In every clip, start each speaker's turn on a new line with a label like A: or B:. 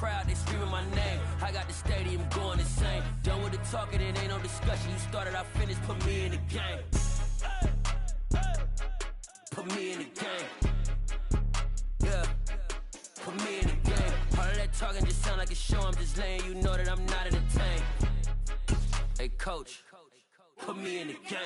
A: crowd, they screaming my name. I got the stadium going insane. Done with the talking, it ain't no discussion. You started, I finished, put me in the game. Put me in the game. Yeah, put me in the game. All of that talking just sound like a show. I'm just letting you know that I'm not entertained. Hey, coach, put me in the game.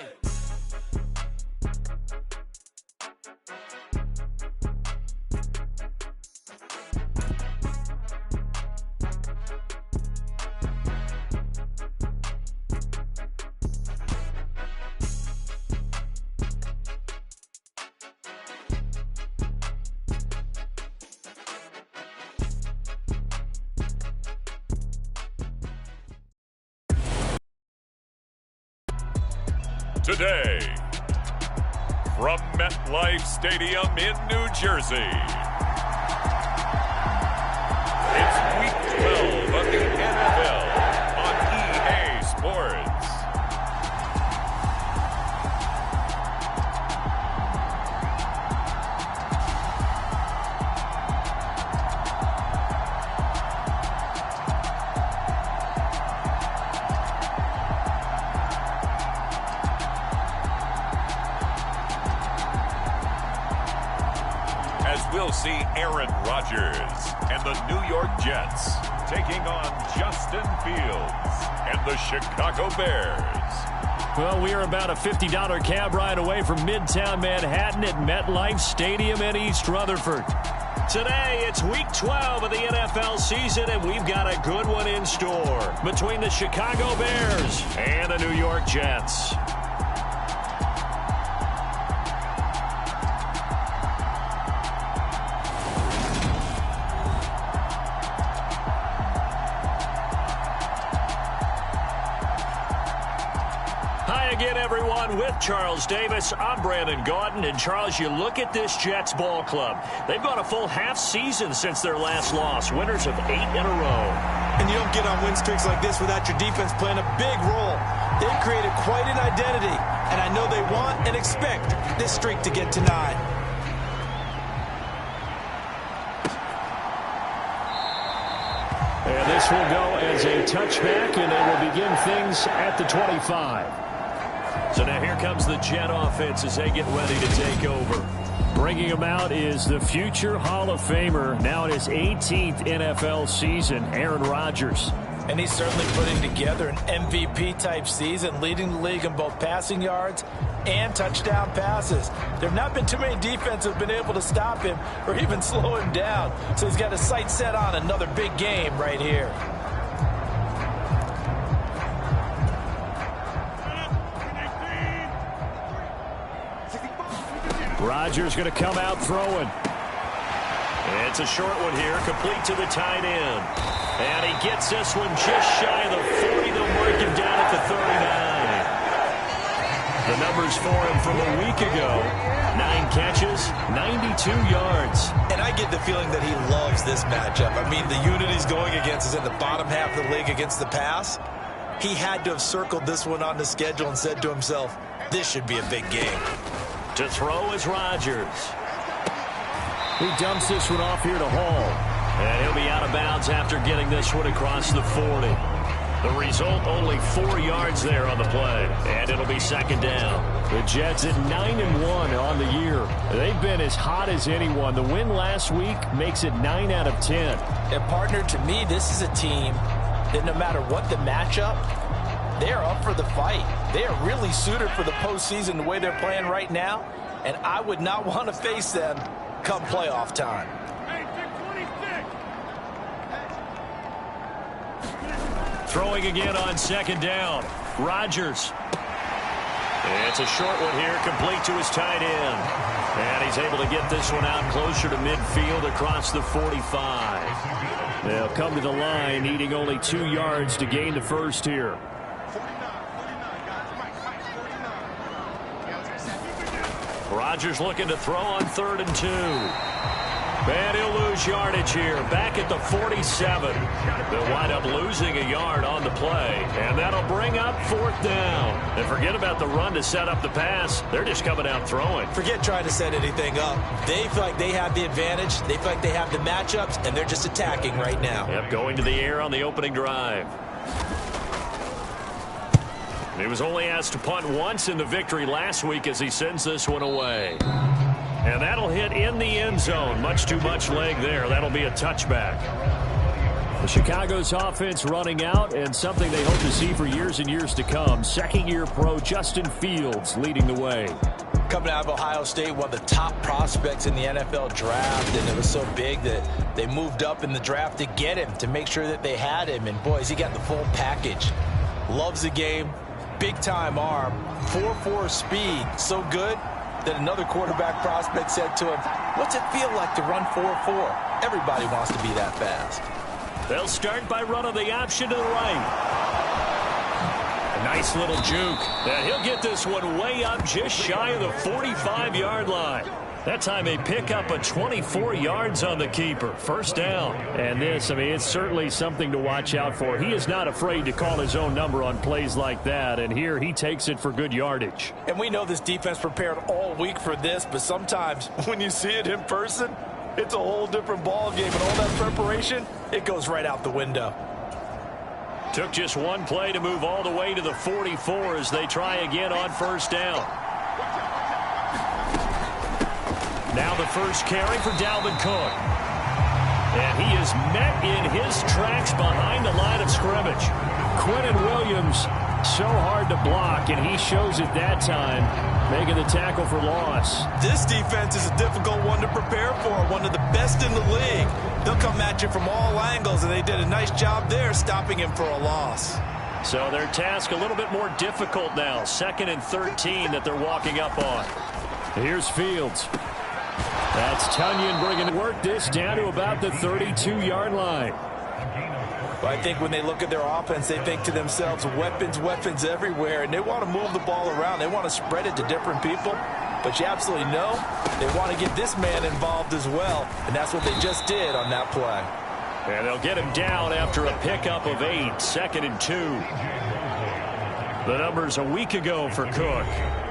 B: Today, from MetLife Stadium in New Jersey, it's Week 12 of the NFL on EA Sports. We'll see Aaron Rodgers and the New York Jets taking on Justin Fields and the Chicago Bears.
C: Well, we are about a $50 cab ride away from Midtown Manhattan at MetLife Stadium in East Rutherford. Today, it's Week 12 of the NFL season, and we've got a good one in store between the Chicago Bears and the New York Jets. Again, everyone, with Charles Davis, I'm Brandon Gaudin. And, Charles, you look at this Jets ball club. They've gone a full half season since their last loss, winners of 8 in a row.
D: And you don't get on win streaks like this without your defense playing a big role. They've created quite an identity, and I know they want and expect this streak to get to 9.
C: And this will go as a touchback, and they will begin things at the 25. So now here comes the Jet offense as they get ready to take over. Bringing him out is the future Hall of Famer, now in his 18th NFL season, Aaron Rodgers.
D: And he's certainly putting together an MVP-type season, leading the league in both passing yards and touchdown passes. There have not been too many defenses that have been able to stop him or even slow him down. So he's got his sights set on another big game right here.
C: Rodgers going to come out throwing. It's a short one here, complete to the tight end. And he gets this one just shy of the 40. They'll mark him down at the 39. The numbers for him from a week ago: 9 catches, 92 yards.
D: And I get the feeling that he loves this matchup. I mean, the unit he's going against is in the bottom half of the league against the pass. He had to have circled this one on the schedule and said to himself, this should be a big game.
C: To throw is Rodgers. He dumps this one off here to Hall. And he'll be out of bounds after getting this one across the 40. The result, only 4 yards there on the play. And it'll be second down. The Jets at 9-1 on the year. They've been as hot as anyone. The win last week makes it 9 out of 10.
D: And, partner, to me, this is a team that no matter what the matchup, they're up for the fight. They are really suited for the postseason the way they're playing right now. And I would not want to face them come playoff time.
C: Throwing again on second down. Rodgers. It's a short one here, complete to his tight end. And he's able to get this one out closer to midfield across the 45. They'll come to the line, needing only 2 yards to gain the first here. Rodgers looking to throw on 3rd and 2. And he'll lose yardage here, back at the 47. They'll wind up losing a yard on the play, and that'll bring up 4th down. And forget about the run to set up the pass. They're just coming out throwing.
D: Forget trying to set anything up. They feel like they have the advantage. They feel like they have the matchups, and they're just attacking right now.
C: Yep, going to the air on the opening drive. He was only asked to punt once in the victory last week as he sends this one away. And that'll hit in the end zone. Much too much leg there. That'll be a touchback. The Chicago's offense running out, and something they hope to see for years and years to come. Second-year pro Justin Fields leading the way.
D: Coming out of Ohio State, one of the top prospects in the NFL draft, and it was so big that they moved up in the draft to get him, to make sure that they had him. And, boys, he got the full package. Loves the game, big-time arm, 4.4 speed, so good that another quarterback prospect said to him, "What's it feel like to run 4.4? Everybody wants to be that fast."
C: They'll start by running the option to the right. A nice little juke. And he'll get this one way up just shy of the 45-yard line. That time they pick up a 24 yards on the keeper. First down. And this, I mean, it's certainly something to watch out for. He is not afraid to call his own number on plays like that. And here he takes it for good yardage.
D: And we know this defense prepared all week for this, but sometimes when you see it in person, it's a whole different ball game. And all that preparation, it goes right out the window.
C: Took just one play to move all the way to the 44 as they try again on first down. Now the first carry for Dalvin Cook. And he is met in his tracks behind the line of scrimmage. Quentin Williams, so hard to block, and he shows it that time, making the tackle for loss.
D: This defense is a difficult one to prepare for, one of the best in the league. They'll come at you from all angles, and they did a nice job there stopping him for a loss.
C: So their task a little bit more difficult now. 2nd and 13 that they're walking up on. Here's Fields. That's Tunyon bringing work this down to about the 32-yard line.
D: Well, I think when they look at their offense, they think to themselves, weapons, weapons everywhere, and they want to move the ball around. They want to spread it to different people. But you absolutely know they want to get this man involved as well, and that's what they just did on that play.
C: And they'll get him down after a pickup of 8, 2nd and 2. The numbers a week ago for Cook.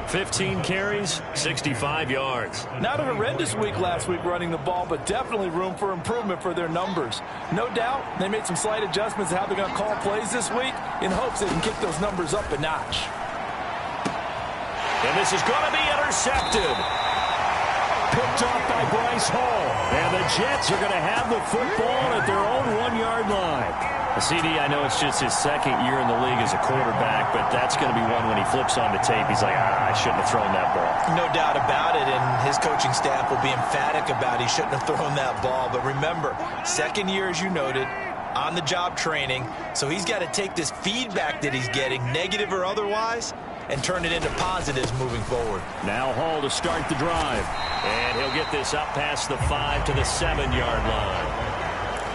C: 15 carries, 65 yards.
D: Not a horrendous week last week running the ball, but definitely room for improvement for their numbers. No doubt they made some slight adjustments to how they're going to call plays this week in hopes they can kick those numbers up a notch.
C: And this is going to be intercepted. Picked off by Bryce Hall. And the Jets are going to have the football at their own 1-yard line. CD, I know it's just his 2nd year in the league as a quarterback, but that's going to be one when he flips on the tape. He's like, I shouldn't have thrown that ball.
D: No doubt about it, and his coaching staff will be emphatic about he shouldn't have thrown that ball. But remember, 2nd year, as you noted, on-the-job training, so he's got to take this feedback that he's getting, negative or otherwise, and turn it into positives moving forward.
C: Now Hall to start the drive. And he'll get this up past the 5 to the 7-yard line.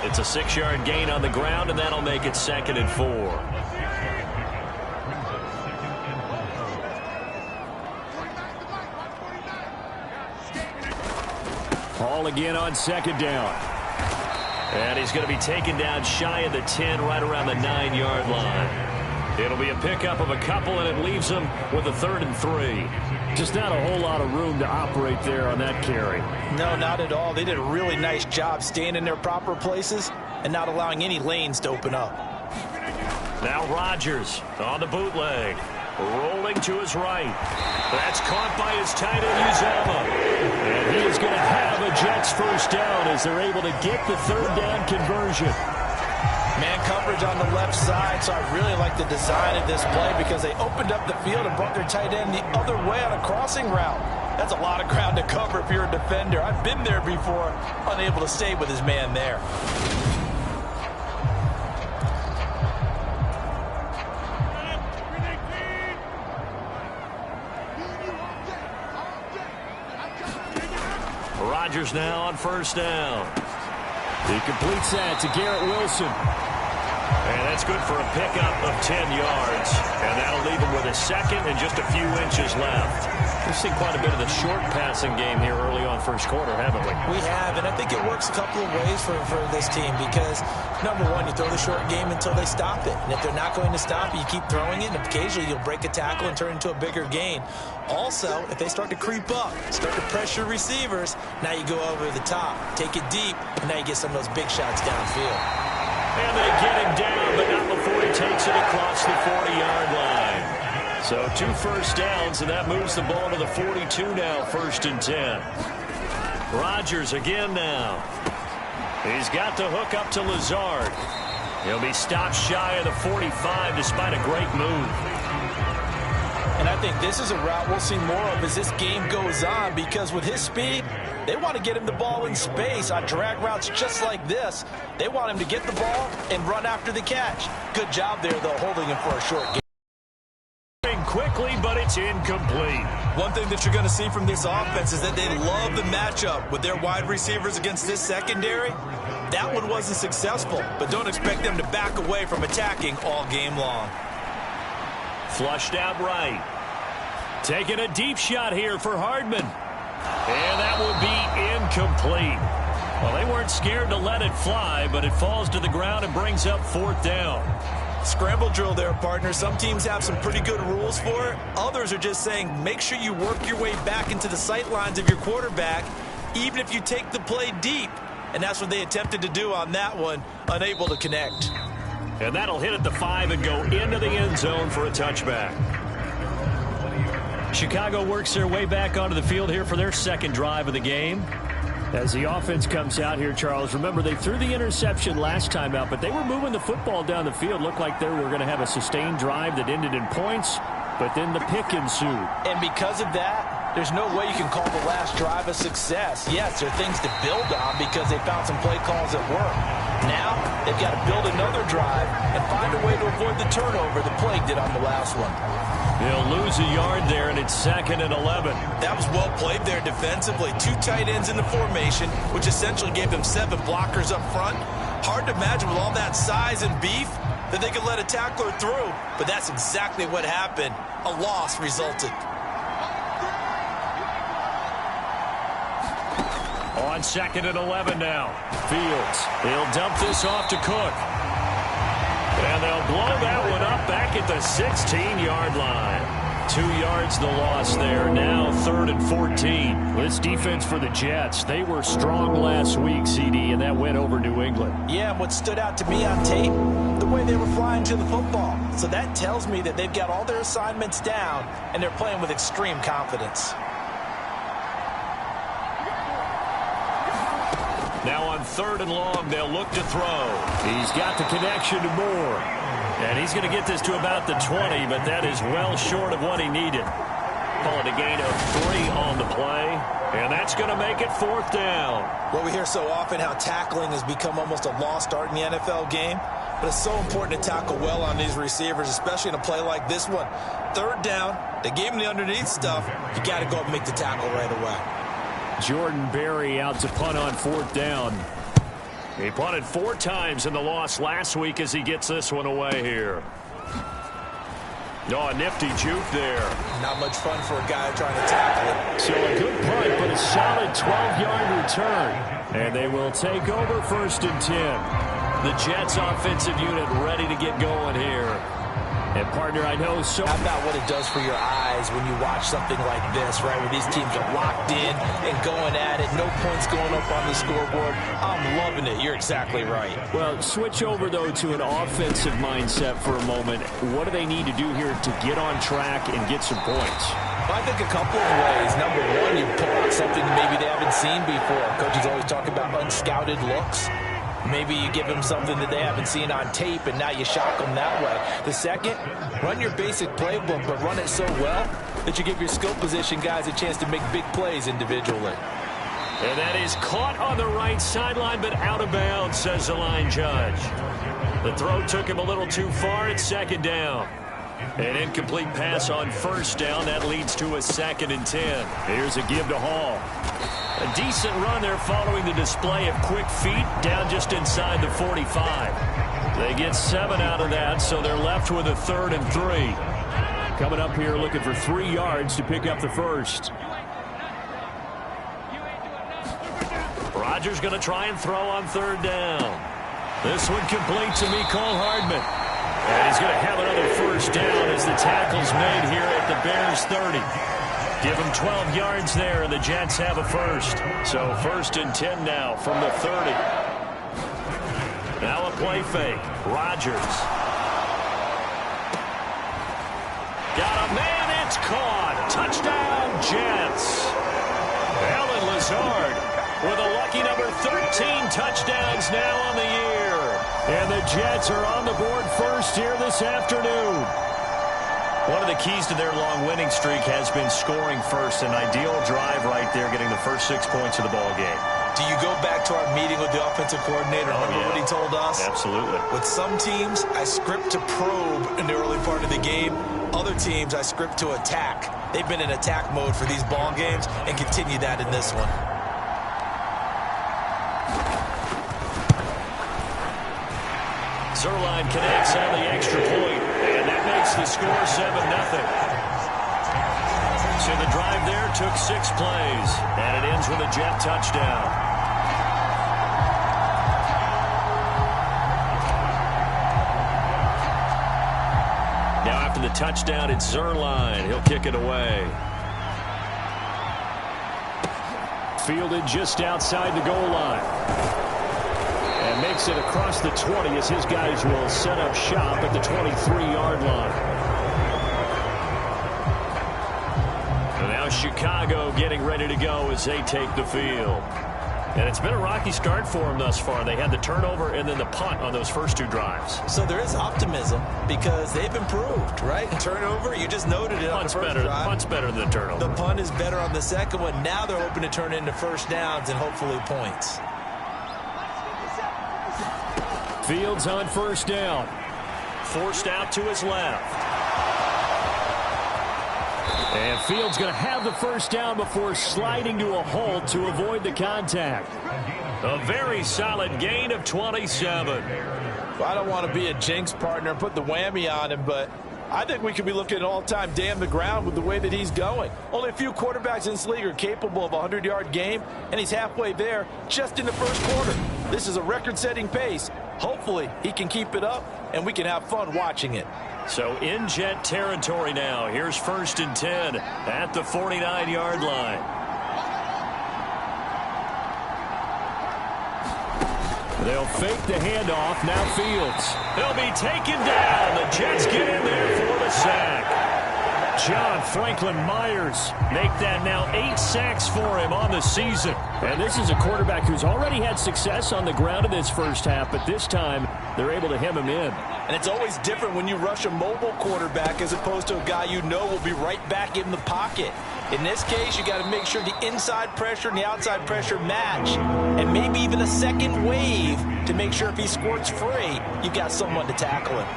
C: It's a 6-yard gain on the ground, and that'll make it 2nd and 4. Hall again on 2nd down. And he's going to be taken down shy of the 10, right around the 9-yard line. It'll be a pickup of a couple, and it leaves them with a 3rd and 3. Just not a whole lot of room to operate there on that carry.
D: No, not at all. They did a really nice job staying in their proper places and not allowing any lanes to open up.
C: Now Rodgers on the bootleg. Rolling to his right. That's caught by his tight end, Uzomah. And he is going to have a Jets first down as they're able to get the 3rd down conversion.
D: Man coverage on the left side, so I really like the design of this play because they opened up the field and brought their tight end the other way on a crossing route. That's a lot of ground to cover if you're a defender. I've been there before, unable to stay with his man there.
C: Rodgers now on first down. He completes that to Garrett Wilson. And that's good for a pickup of 10 yards. And that'll leave him with a 2nd and just a few inches left. We've seen quite a bit of the short passing game here early on first quarter, haven't we?
D: We have, and I think it works a couple of ways for this team because, number one, you throw the short game until they stop it. And if they're not going to stop it, you keep throwing it, and occasionally you'll break a tackle and turn it into a bigger gain. Also, if they start to creep up, start to pressure receivers, now you go over the top, take it deep, and now you get some of those big shots downfield.
C: And they get him down, but not before he takes it across the 40-yard line. So 2 first downs, and that moves the ball to the 42 now, 1st and 10. Rodgers again now. He's got the hook up to Lazard. He'll be stopped shy of the 45 despite a great move.
D: And I think this is a route we'll see more of as this game goes on because with his speed, they want to get him the ball in space on drag routes just like this. They want him to get the ball and run after the catch. Good job there, though, holding him for a short game.
C: Quickly, but it's incomplete.
D: One thing that you're going to see from this offense is that they love the matchup with their wide receivers against this secondary. That one wasn't successful, but don't expect them to back away from attacking all game long.
C: Flushed out right. Taking a deep shot here for Hardman. And that will be incomplete. Well, they weren't scared to let it fly, but it falls to the ground and brings up 4th down.
D: Scramble drill there, partner. Some teams have some pretty good rules for it. Others are just saying make sure you work your way back into the sight lines of your quarterback, even if you take the play deep. And that's what they attempted to do on that one, unable to connect.
C: And that'll hit at the 5 and go into the end zone for a touchback. Chicago works their way back onto the field here for their 2nd drive of the game. As the offense comes out here, Charles, remember they threw the interception last time out, but they were moving the football down the field. Looked like they were going to have a sustained drive that ended in points, but then the pick ensued.
D: And because of that, there's no way you can call the last drive a success. Yes, there are things to build on because they found some play calls that work. Now, they've got to build another drive and find a way to avoid the turnover the Plague did on the last one.
C: They'll lose a yard there, and it's 2nd and 11.
D: That was well played there defensively. 2 tight ends in the formation, which essentially gave them 7 blockers up front. Hard to imagine with all that size and beef that they could let a tackler through, but that's exactly what happened. A loss resulted.
C: On 2nd and 11 now. Fields. He'll dump this off to Cook. And they'll blow that one up back at the 16-yard line. 2 yards the loss there. Now 3rd and 14. This defense for the Jets, they were strong last week, CD, and that went over New England.
D: Yeah, and what stood out to me on tape, the way they were flying to the football. So that tells me that they've got all their assignments down, and they're playing with extreme confidence.
C: Now on 3rd and long, they'll look to throw. He's got the connection to Moore. And he's going to get this to about the 20, but that is well short of what he needed. Call it a gain of 3 on the play. And that's going to make it 4th down.
D: Well, we hear so often how tackling has become almost a lost art in the NFL game. But it's so important to tackle well on these receivers, especially in a play like this one. 3rd down, they gave him the underneath stuff. You got to go up and make the tackle right away.
C: Jordan Berry out to punt on 4th down. He punted 4 times in the loss last week as he gets this one away here. Oh, a nifty juke there.
D: Not much fun for a guy trying to tackle it.
C: So a good punt, but a solid 12-yard return. And they will take over 1st and 10. The Jets offensive unit ready to get going here. And, partner, I know so...
D: How about what it does for your eyes when you watch something like this, right, where these teams are locked in and going at it, no points going up on the scoreboard. I'm loving it. You're exactly right.
C: Well, switch over, though, to an offensive mindset for a moment. What do they need to do here to get on track and get some points?
D: Well, I think a couple of ways. Number one, you pull out something maybe they haven't seen before. Coaches always talk about unscouted looks. Maybe you give them something that they haven't seen on tape, and now you shock them that way. The second, run your basic playbook, but run it so well that you give your skill position guys a chance to make big plays individually.
C: And that is caught on the right sideline, but out of bounds, says the line judge. The throw took him a little too far at 2nd down. An incomplete pass on 1st down. That leads to a 2nd and 10. Here's a give to Hall. A decent run there following the display of quick feet down just inside the 45. They get 7 out of that, so they're left with a 3rd and 3. coming up here looking for 3 yards to pick up the first. Rodgers going to try and throw on 3rd down. This one complete to Mecole Hardman. And he's going to have another first down as the tackle's made here at the Bears 30. Give him 12 yards there, and the Jets have a first. So 1st and 10 now from the 30. Now a play fake. Rodgers. Got a man. It's caught. Touchdown, Jets. Allen Lazard with a lucky number 13 touchdowns now on the year. And the Jets are on the board first here this afternoon. One of the keys to their long winning streak has been scoring first. An ideal drive right there, getting the first 6 points of the ball game.
D: Do you go back to our meeting with the offensive coordinator? Remember what he told us?
C: Absolutely.
D: With some teams, I script to probe in the early part of the game. Other teams, I script to attack. They've been in attack mode for these ball games and continue that in this one.
C: Zerline connects on the extra point, and that makes the score 7-0. So the drive there took 6 plays, and it ends with a Jet touchdown. Now after the touchdown, it's Zerline. He'll kick it away. Fielded just outside the goal line. And makes it across the 20 as his guys will set up shop at the 23-yard line. And now Chicago getting ready to go as they take the field. And it's been a rocky start for them thus far. They had the turnover and then the punt on those first 2 drives.
D: So there is optimism because they've improved, right? Turnover, you just noted it on the first drive.
C: The punt's better than the turnover.
D: The punt is better on the second one. Now they're hoping to turn into first downs and hopefully points.
C: Fields on 1st down. Forced out to his left. And Fields going to have the first down before sliding to a halt to avoid the contact. A very solid gain of 27.
D: Well, I don't want to be a jinx partner and put the whammy on him, but I think we could be looking at an all-time day on the ground with the way that he's going. Only a few quarterbacks in this league are capable of a 100-yard game, and he's halfway there just in the first quarter. This is a record-setting pace. Hopefully, he can keep it up, and we can have fun watching it.
C: So in Jet territory now. Here's 1st and 10 at the 49-yard line. They'll fake the handoff. Now Fields. He'll be taken down. The Jets get in there for the sack. John Franklin Myers make that now 8 sacks for him on the season. And this is a quarterback who's already had success on the ground in this first half, but this time they're able to hem him in.
D: And it's always different when you rush a mobile quarterback as opposed to a guy you know will be right back in the pocket. In this case, you got to make sure the inside pressure and the outside pressure match. And maybe even a second wave to make sure if he squirts free, you've got someone to tackle him.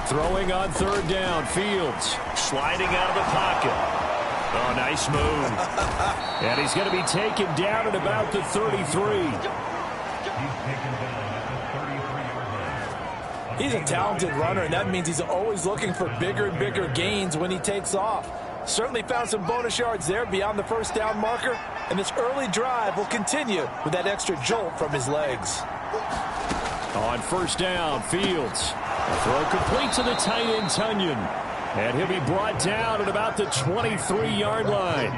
C: Throwing on 3rd down, Fields sliding out of the pocket. Oh, nice move. And he's going to be taken down at about the 33.
D: He's a talented runner, and that means he's always looking for bigger and bigger gains when he takes off. Certainly found some bonus yards there beyond the first down marker, and this early drive will continue with that extra jolt from his legs.
C: On 1st down, Fields. A throw complete to the tight end, Tunyon. And he'll be brought down at about the 23-yard line.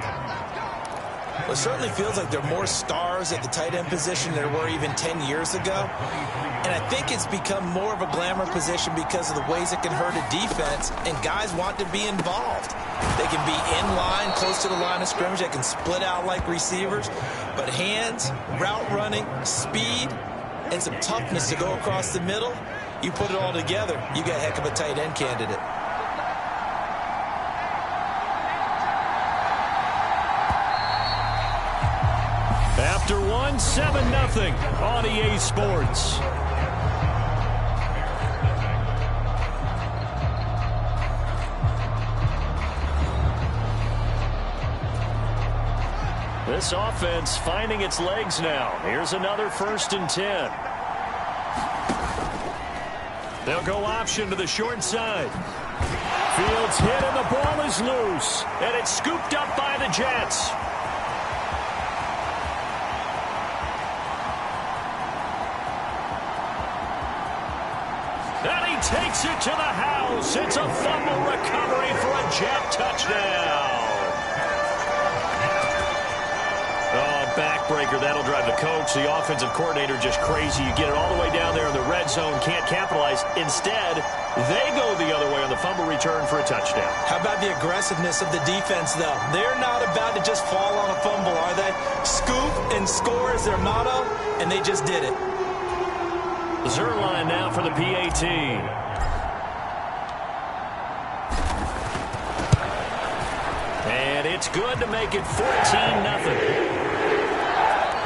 D: Well, it certainly feels like there are more stars at the tight end position than there were even 10 years ago. And I think it's become more of a glamour position because of the ways it can hurt a defense, and guys want to be involved. They can be in line, close to the line of scrimmage. They can split out like receivers. But hands, route running, speed, and some toughness to go across the middle, you put it all together, you got a heck of a tight end candidate.
C: After one, 7-0 on EA Sports. This offense finding its legs now. Here's another 1st and 10. They'll go option to the short side. Fields hit and the ball is loose. And it's scooped up by the Jets. And he takes it to the house. It's a fumble recovery for a Jet touchdown. Backbreaker, that'll drive the coach, the offensive coordinator, just crazy. You get it all the way down there in the red zone, can't capitalize. Instead, they go the other way on the fumble return for a touchdown.
D: How about the aggressiveness of the defense, though? They're not about to just fall on a fumble, are they? Scoop and score is their motto, and they just did it.
C: Zerline now for the PAT. And it's good to make it 14-0.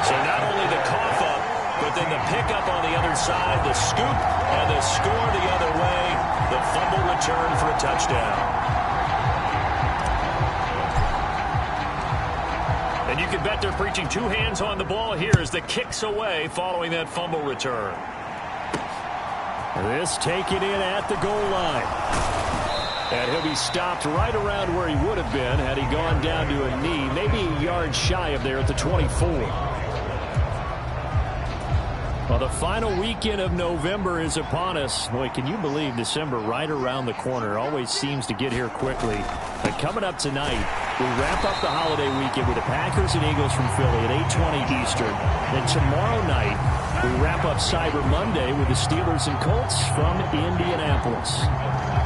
C: So not only the cough up, but then the pickup on the other side, the scoop, and the score the other way, the fumble return for a touchdown. And you can bet they're preaching two hands on the ball here as the kick's away following that fumble return. This taken in at the goal line. And he'll be stopped right around where he would have been had he gone down to a knee, maybe a yard shy of there at the 24. Well, the final weekend of November is upon us. Boy, can you believe December right around the corner? Always seems to get here quickly. But coming up tonight, we wrap up the holiday weekend with the Packers and Eagles from Philly at 8:20 Eastern. Then tomorrow night, we wrap up Cyber Monday with the Steelers and Colts from Indianapolis.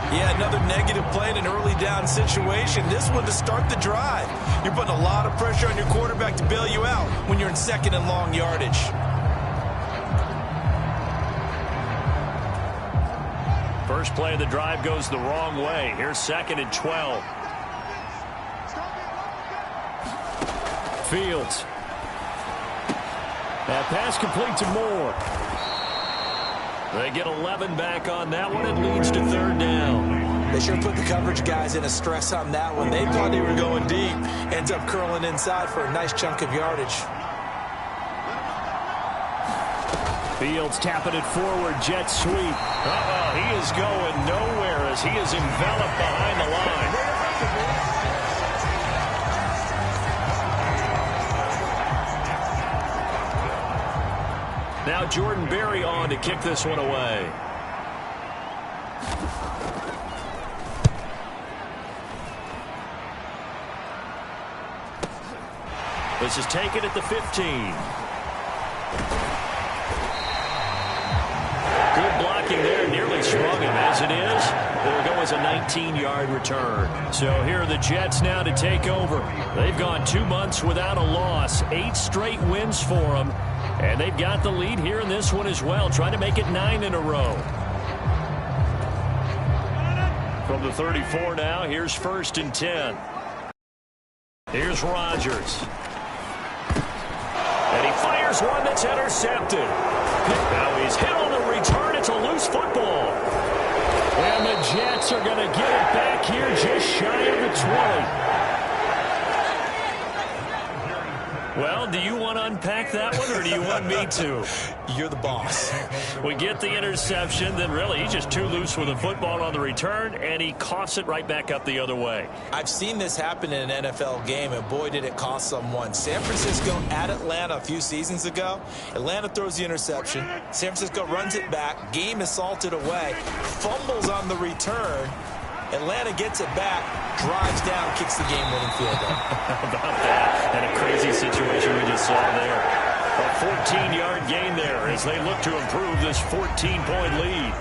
D: Yeah, another negative play in an early down situation. This one to start the drive. You're putting a lot of pressure on your quarterback to bail you out when you're in second and long yardage.
C: First play of the drive goes the wrong way. Here's 2nd and 12. Fields. That pass complete to Moore. They get 11 back on that one. It leads to 3rd down.
D: They sure put the coverage guys in a stress on that one. They thought they were going deep. Ends up curling inside for a nice chunk of yardage.
C: Fields tapping it forward. Jet sweep. He is going nowhere as he is enveloped behind the line. Now Jordan Berry on to kick this one away. This is taken at the 15. Good blocking there, nearly sprung him. As it is, it'll go as a 19-yard return. So here are the Jets now to take over. They've gone 2 months without a loss, 8 straight wins for them, and they've got the lead here in this one as well, trying to make it 9 in a row. From the 34 now, here's 1st and 10. Here's Rodgers. And he fires one that's intercepted. Now he's hit on the return. It's a loose football. And the Jets are going to get it back here just shy of the 20. Well, do you want to unpack that one, or do you want me to?
D: You're the boss.
C: We get the interception, then really he's just too loose with the football on the return, and he coughs it right back up the other way.
D: I've seen this happen in an NFL game, and boy, did it cost someone. San Francisco at Atlanta a few seasons ago. Atlanta throws the interception. San Francisco runs it back. Game is salted away. Fumbles on the return. Atlanta gets it back, drives down, kicks the game-winning field goal.
C: How about that? And a crazy situation we just saw there. A 14-yard gain there as they look to improve this 14-point lead.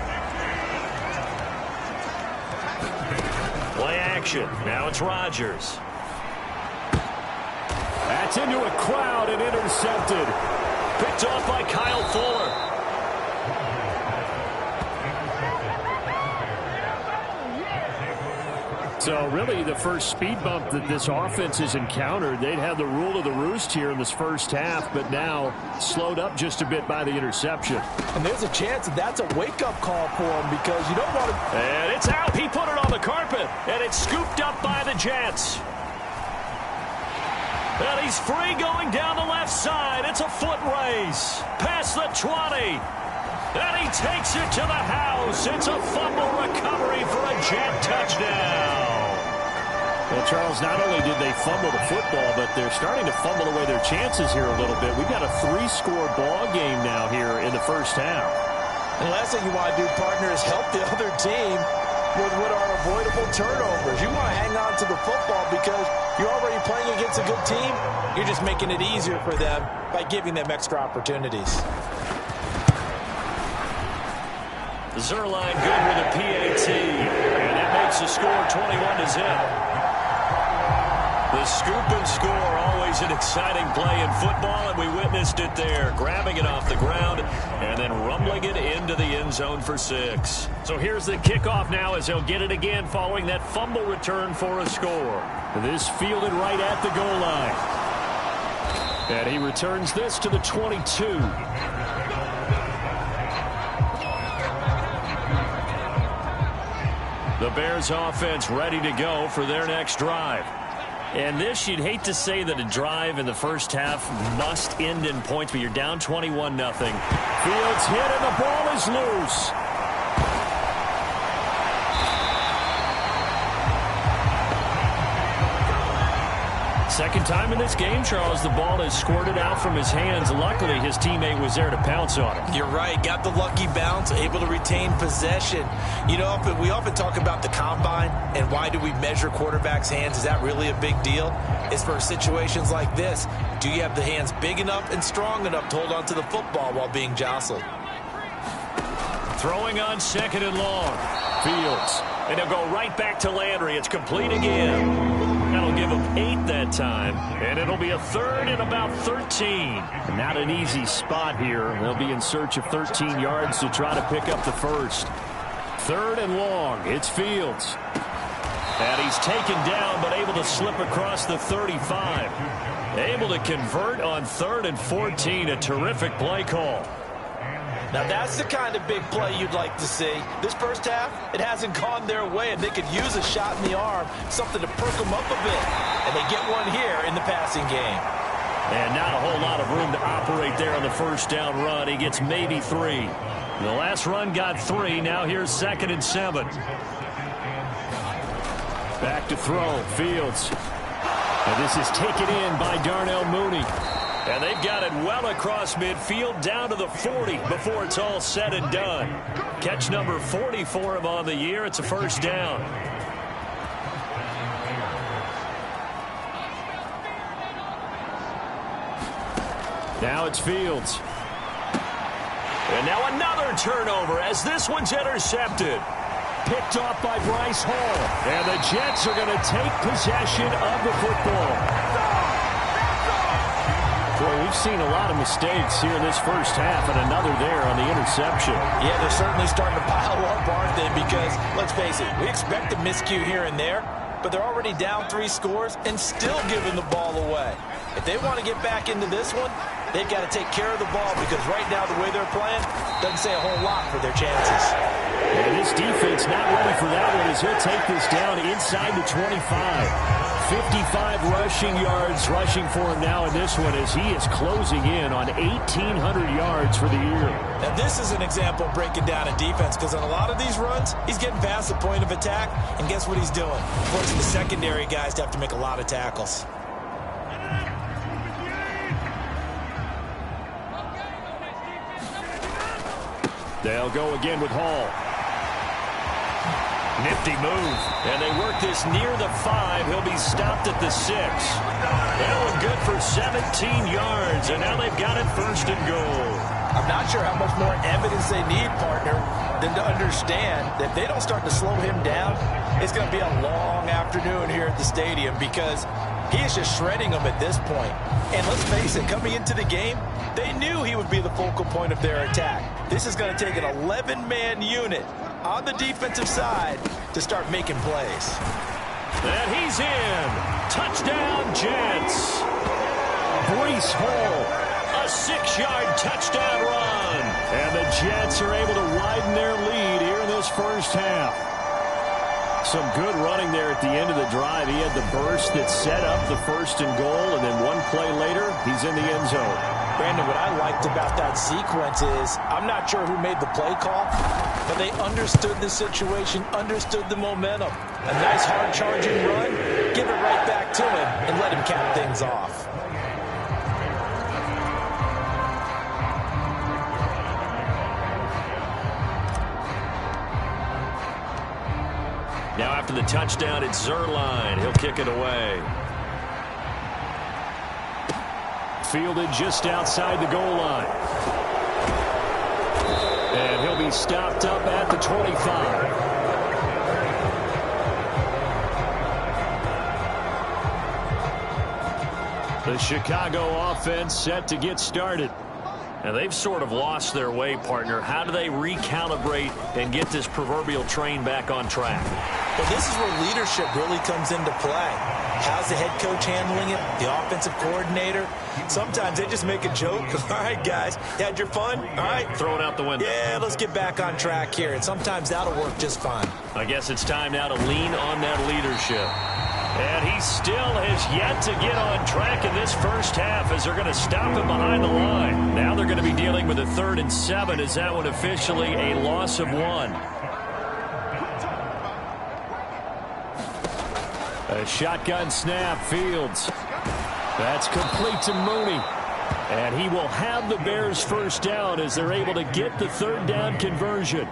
C: Play action. Now it's Rodgers. That's into a crowd and intercepted. Picked off by Kyle Fuller. So really the first speed bump that this offense has encountered, they'd had the rule of the roost here in this first half, but now slowed up just a bit by the interception.
D: And there's a chance that that's a wake-up call for him because you don't want to...
C: And it's out. He put it on the carpet, and it's scooped up by the Jets. And he's free going down the left side. It's a foot race. Past the 20. And he takes it to the house. It's a fumble recovery for a Jet touchdown. Well, Charles, not only did they fumble the football, but they're starting to fumble away their chances here a little bit. We've got a 3-score ball game now here in the first half.
D: And the last thing you want to do, partner, is help the other team with what are avoidable turnovers. You want to hang on to the football because you're already playing against a good team. You're just making it easier for them by giving them extra opportunities.
C: Zerline good with a PAT, and that makes the score 21-0. The scoop and score, always an exciting play in football, and we witnessed it there, grabbing it off the ground and then rumbling it into the end zone for 6. So here's the kickoff now as he'll get it again following that fumble return for a score. This fielded right at the goal line. And he returns this to the 22. The Bears offense ready to go for their next drive. And this, you'd hate to say that a drive in the first half must end in points, but you're down 21-0. Fields hit and the ball is loose. Second time in this game, Charles, the ball is squirted out from his hands. Luckily, his teammate was there to pounce on it.
D: You're right. Got the lucky bounce, able to retain possession. You know, we often talk about the combine and why do we measure quarterbacks' hands. Is that really a big deal? It's for situations like this. Do you have the hands big enough and strong enough to hold on to the football while being jostled?
C: Throwing on 2nd and long. Fields. And he'll go right back to Landry. It's complete again. That'll give him 8 that time. And it'll be a 3rd and about 13. Not an easy spot here. They'll be in search of 13 yards to try to pick up the first. 3rd and long. It's Fields. And he's taken down, but able to slip across the 35. Able to convert on 3rd and 14. A terrific play call.
D: Now, that's the kind of big play you'd like to see. This first half, it hasn't gone their way, and they could use a shot in the arm, something to perk them up a bit. And they get one here in the passing game.
C: And not a whole lot of room to operate there on the first down run. He gets maybe 3. The last run got 3. Now here's 2nd and 7. Back to throw. Fields. And this is taken in by Darnell Mooney. And they've got it well across midfield down to the 40 before it's all said and done. Catch number 40 for him on the year. It's a first down. Now it's Fields. And now another turnover as this one's intercepted. Picked off by Bryce Hall. And the Jets are going to take possession of the football. Boy, we've seen a lot of mistakes here in this first half, and another there on the interception.
D: Yeah, they're certainly starting to pile up, aren't they? Because, let's face it, we expect a miscue here and there, but they're already down 3 scores and still giving the ball away. If they want to get back into this one, they've got to take care of the ball because right now the way they're playing doesn't say a whole lot for their chances.
C: And this defense not ready for that one as he'll take this down inside the 25. 55 rushing yards rushing for him now in this one as he is closing in on 1,800 yards for the year.
D: Now this is an example of breaking down a defense because on a lot of these runs, he's getting past the point of attack, and guess what he's doing? Forcing the secondary guys to have to make a lot of tackles.
C: They'll go again with Hall. Nifty move. And they work this near the 5. He'll be stopped at the 6. That one good for 17 yards. And now they've got it 1st and goal.
D: I'm not sure how much more evidence they need, partner, than to understand that if they don't start to slow him down, it's going to be a long afternoon here at the stadium because he is just shredding them at this point. And let's face it, coming into the game, they knew he would be the focal point of their attack. This is going to take an 11-man unit on the defensive side to start making plays.
C: And he's in. Touchdown, Jets. Breece Hall, a 6-yard touchdown run. And the Jets are able to widen their lead here in this first half. Some good running there at the end of the drive. He had the burst that set up the 1st and goal, and then one play later, he's in the end zone.
D: Brandon, what I liked about that sequence is I'm not sure who made the play call, but they understood the situation, understood the momentum. A nice hard charging run, give it right back to him, and let him cap things off.
C: Now after the touchdown, it's Zerline. He'll kick it away. Fielded just outside the goal line. And he'll be stopped up at the 25. The Chicago offense set to get started. And they've sort of lost their way, partner. How do they recalibrate and get this proverbial train back on track?
D: Well, this is where leadership really comes into play. How's the head coach handling it? The offensive coordinator? Sometimes they just make a joke. All right, guys, you had your fun? All right.
C: Throw it out the window.
D: Yeah, let's get back on track here. And sometimes that'll work just fine.
C: I guess it's time now to lean on that leadership. And he still has yet to get on track in this first half as they're going to stop him behind the line. Now they're going to be dealing with a 3rd and 7 as that one officially a loss of 1. A shotgun snap, Fields. That's complete to Mooney. And he will have the Bears first down as they're able to get the 3rd down conversion.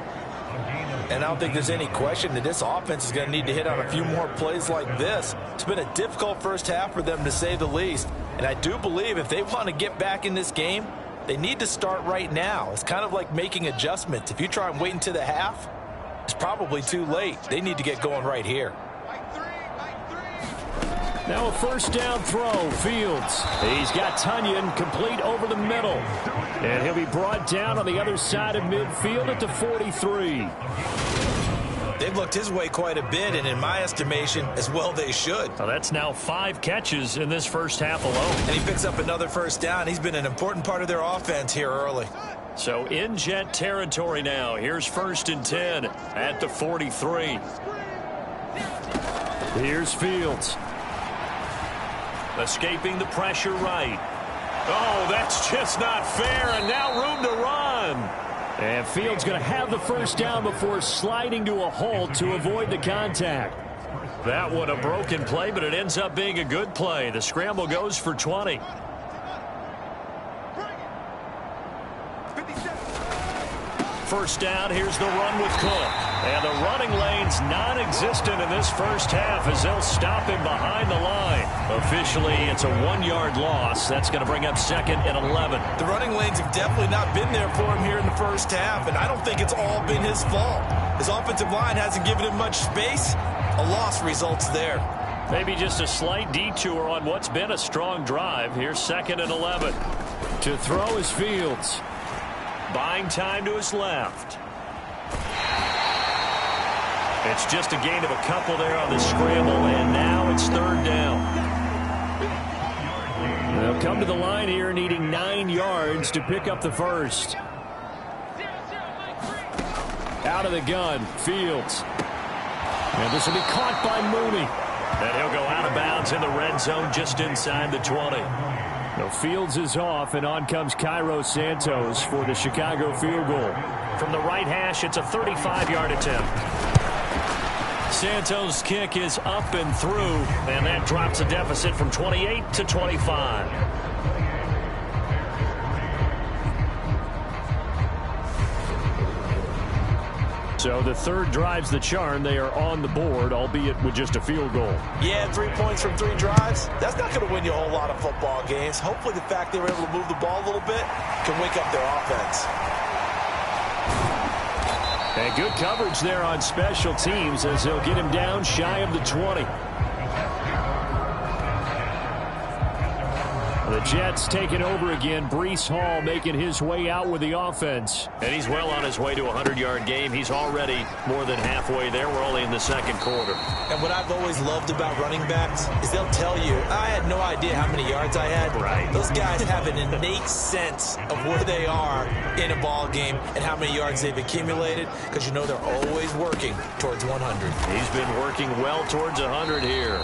D: And I don't think there's any question that this offense is going to need to hit on a few more plays like this. It's been a difficult first half for them, to say the least. And I do believe if they want to get back in this game, they need to start right now. It's kind of like making adjustments. If you try and wait until the half, it's probably too late. They need to get going right here.
C: Now a first down throw, Fields. He's got Tunyon complete over the middle. And he'll be brought down on the other side of midfield at the 43.
D: They've looked his way quite a bit, and in my estimation, as well they should.
C: Well, that's now 5 catches in this first half alone.
D: And he picks up another first down. He's been an important part of their offense here early.
C: So in Jet territory now. Here's 1st and 10 at the 43. Here's Fields. Escaping the pressure right. Oh, that's just not fair, and now room to run. And Fields going to have the first down before sliding to a halt to avoid the contact. That one a broken play, but it ends up being a good play. The scramble goes for 20. First down, here's the run with Cook. And the running lane's non-existent in this first half as they'll stop him behind the line. Officially, it's a 1-yard loss. That's going to bring up 2nd and 11.
D: The running lanes have definitely not been there for him here in the first half, and I don't think it's all been his fault. His offensive line hasn't given him much space. A loss results there.
C: Maybe just a slight detour on what's been a strong drive. Here's 2nd and 11. To throw is Fields. Buying time to his left. It's just a gain of a couple there on the scramble, and now it's 3rd down. They'll come to the line here needing 9 yards to pick up the first. Out of the gun, Fields. And this will be caught by Mooney. And he'll go out of bounds in the red zone just inside the 20. Now Fields is off, and on comes Cairo Santos for the Chicago field goal. From the right hash, it's a 35-yard attempt. Santos' kick is up and through, and that drops a deficit from 28 to 25. So the 3rd drives the charm. They are on the board, albeit with just a field goal.
D: Yeah, 3 points from 3 drives. That's not going to win you a whole lot of football games. Hopefully the fact they were able to move the ball a little bit can wake up their offense.
C: And good coverage there on special teams as they'll get him down shy of the 20. The Jets taking over again. Breece Hall making his way out with the offense. And he's well on his way to a 100-yard game. He's already more than halfway there. We're only in the 2nd quarter.
D: And what I've always loved about running backs is they'll tell you, I had no idea how many yards I had.
C: Right.
D: Those guys have an innate sense of where they are in a ball game and how many yards they've accumulated, because you know they're always working towards 100.
C: He's been working well towards 100 here.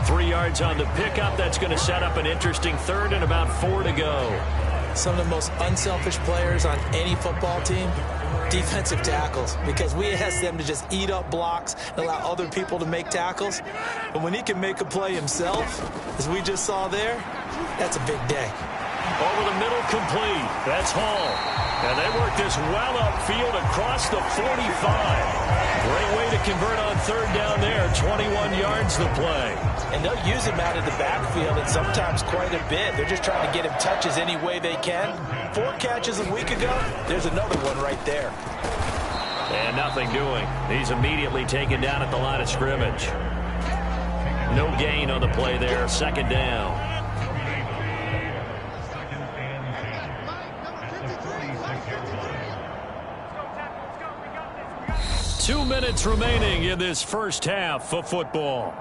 C: 3 yards on the pickup. That's going to set up an interesting 3rd and about 4 to go.
D: Some of the most unselfish players on any football team, defensive tackles, because we ask them to just eat up blocks and allow other people to make tackles. But when he can make a play himself, as we just saw there, that's a big day.
C: Over the middle, complete. That's Hall. And they work this well upfield across the 45. Great way to convert on third down there. 21 yards to play.
D: And they'll use him out of the backfield, and sometimes quite a bit. They're just trying to get him touches any way they can. 4 catches a week ago. There's another one right there.
C: And nothing doing. He's immediately taken down at the line of scrimmage. No gain on the play there. Second down. 2 minutes remaining in this first half of football.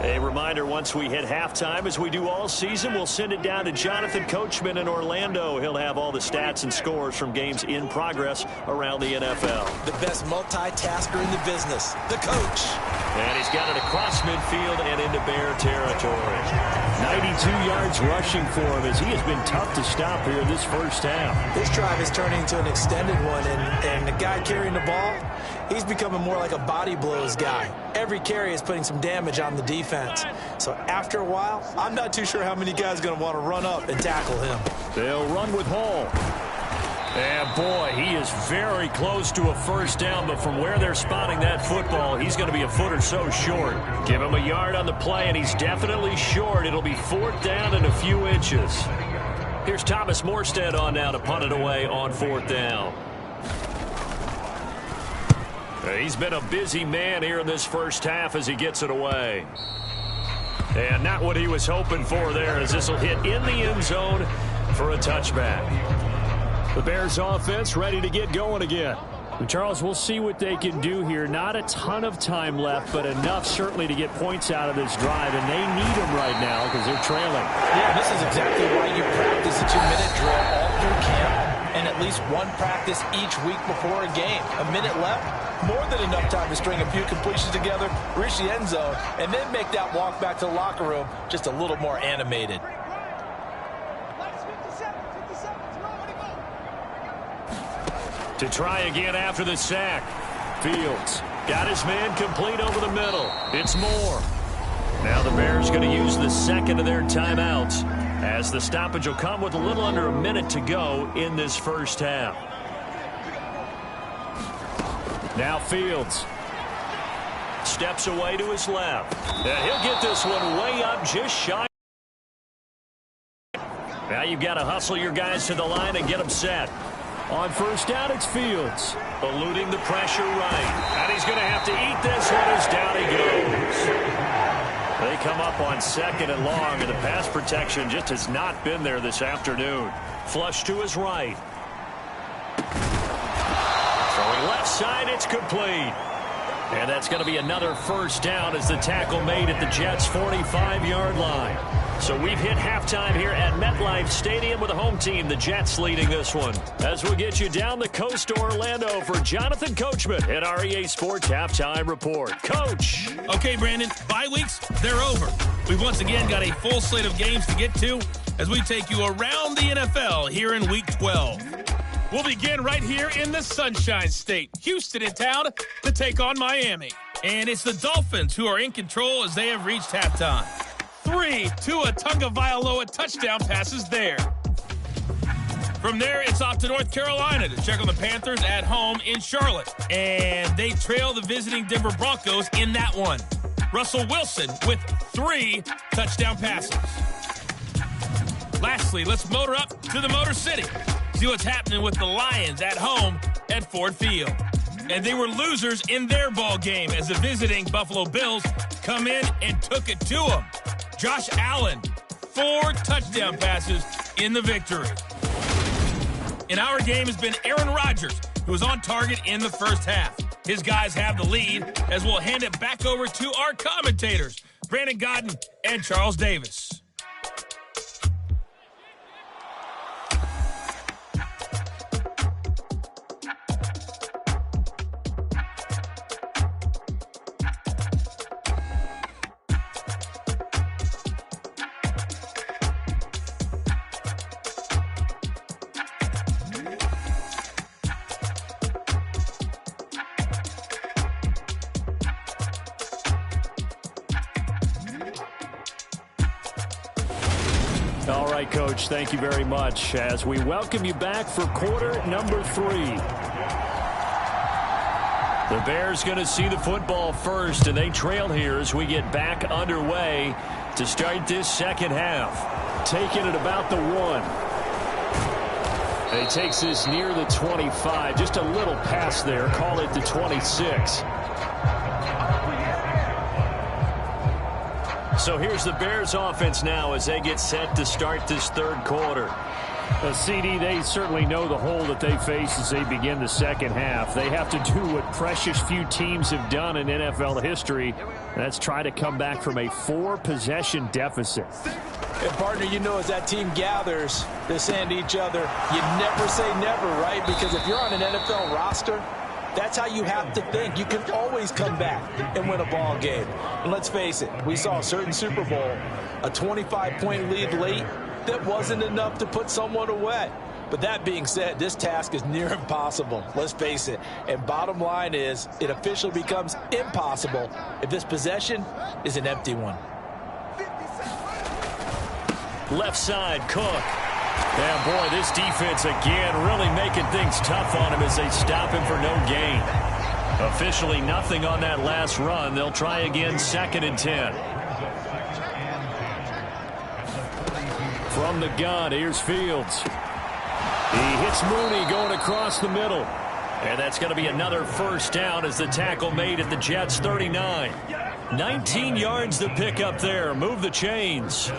C: A reminder, once we hit halftime, as we do all season, we'll send it down to Jonathan Coachman in Orlando. He'll have all the stats and scores from games in progress around the NFL.
D: The best multitasker in the business, the coach.
C: And he's got it across midfield and into Bear territory. 92 yards rushing for him, as he has been tough to stop here this first half.
D: This drive is turning into an extended one, and the guy carrying the ball, he's becoming more like a body blows guy. Every carry is putting some damage on the defense. So after a while, I'm not too sure how many guys are going to want to run up and tackle him.
C: They'll run with Hall. And boy, he is very close to a first down, but from where they're spotting that football, he's going to be a foot or so short. Give him a yard on the play, and he's definitely short. It'll be 4th down and a few inches. Here's Thomas Morstead on now to punt it away on 4th down. He's been a busy man here in this first half as he gets it away. And not what he was hoping for there, as this will hit in the end zone for a touchback. The Bears offense ready to get going again.
E: Charles, we'll see what they can do here. Not a ton of time left, but enough certainly to get points out of this drive, and they need them right now because they're trailing.
D: Yeah, this is exactly why you practice a 2-minute drill all through camp, and at least one practice each week before a game. A minute left, more than enough time to string a few completions together, reach the end zone, and then make that walk back to the locker room just a little more animated.
C: To try again after the sack. Fields got his man complete over the middle. It's Moore. Now the Bears going to use the second of their timeouts, as the stoppage will come with a little under a minute to go in this first half. Now Fields steps away to his left. And he'll get this one way up just shy. Now you've got to hustle your guys to the line and get them set. On first down, it's Fields. Eluding the pressure right. And he's going to have to eat this one as down he goes. They come up on 2nd and long, and the pass protection just has not been there this afternoon. Flush to his right. Throwing left side, it's complete. And that's going to be another first down as the tackle made at the Jets' 45-yard line. So we've hit halftime here at MetLife Stadium with the home team, the Jets, leading this one. As we get you down the coast to Orlando for Jonathan Coachman at our EA Sports Halftime Report. Coach.
F: Okay, Brandon, bye weeks, they're over. We've once again got a full slate of games to get to as we take you around the NFL here in Week 12. We'll begin right here in the Sunshine State. Houston in town to take on Miami. And it's the Dolphins who are in control as they have reached halftime. 3 Tua Tagovailoa touchdown passes there. From there, it's off to North Carolina to check on the Panthers at home in Charlotte. And they trail the visiting Denver Broncos in that one. Russell Wilson with 3 touchdown passes. Lastly, let's motor up to the Motor City. See what's happening with the Lions at home at Ford Field. And they were losers in their ball game as the visiting Buffalo Bills come in and took it to them. Josh Allen, 4 touchdown passes in the victory. In our game has been Aaron Rodgers, who was on target in the first half. His guys have the lead, as we'll hand it back over to our commentators, Brandon Godden and Charles Davis.
E: All right, Coach, thank you very much as we welcome you back for quarter number 3.
C: The Bears going to see the football first, and they trail here as we get back underway to start this second half.
E: Taking it about the 1. And he takes this near the 25. Just a little pass there. Call it the 26.
C: So here's the Bears offense now as they get set to start this third quarter.
E: CD, they certainly know the hole that they face as they begin the second half. They have to do what precious few teams have done in NFL history. That's try to come back from a 4-possession deficit.
D: And partner, you know, as that team gathers, they're saying to each other, you never say never, right? Because if you're on an NFL roster, that's how you have to think. You can always come back and win a ball game. And let's face it, we saw a certain Super Bowl, a 25-point lead late. That wasn't enough to put someone away. But that being said, this task is near impossible. Let's face it. And bottom line is, it officially becomes impossible if this possession is an empty one.
C: Left side, Cook. Yeah, boy, this defense again really making things tough on him as they stop him for no gain. Officially nothing on that last run. They'll try again, 2nd and 10.
E: From the gun, here's Fields. He hits Mooney going across the middle.
C: And that's going to be another first down as the tackle made at the Jets' 39. 19 yards to pick up there. Move the chains.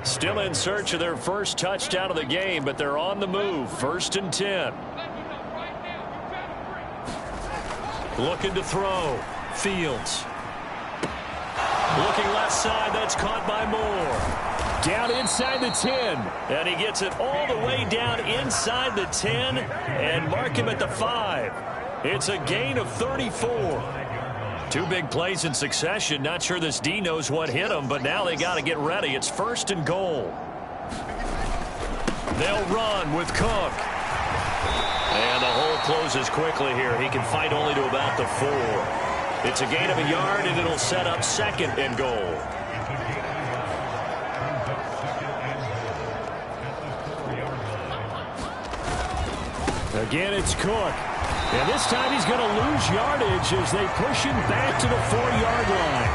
C: Still in search of their first touchdown of the game, but they're on the move. 1st and 10. Looking to throw. Fields. Looking left side. That's caught by Moore.
E: Down inside the 10.
C: And he gets it all the way down inside the 10 and mark him at the 5. It's a gain of 34. 2 big plays in succession. Not sure this D knows what hit him, but now they got to get ready. It's 1st and goal. They'll run with Cook. And the hole closes quickly here. He can fight only to about the 4. It's a gain of a yard, and it'll set up 2nd and goal.
E: Again, it's Cook. And this time he's going to lose yardage as they push him back to the 4-yard line.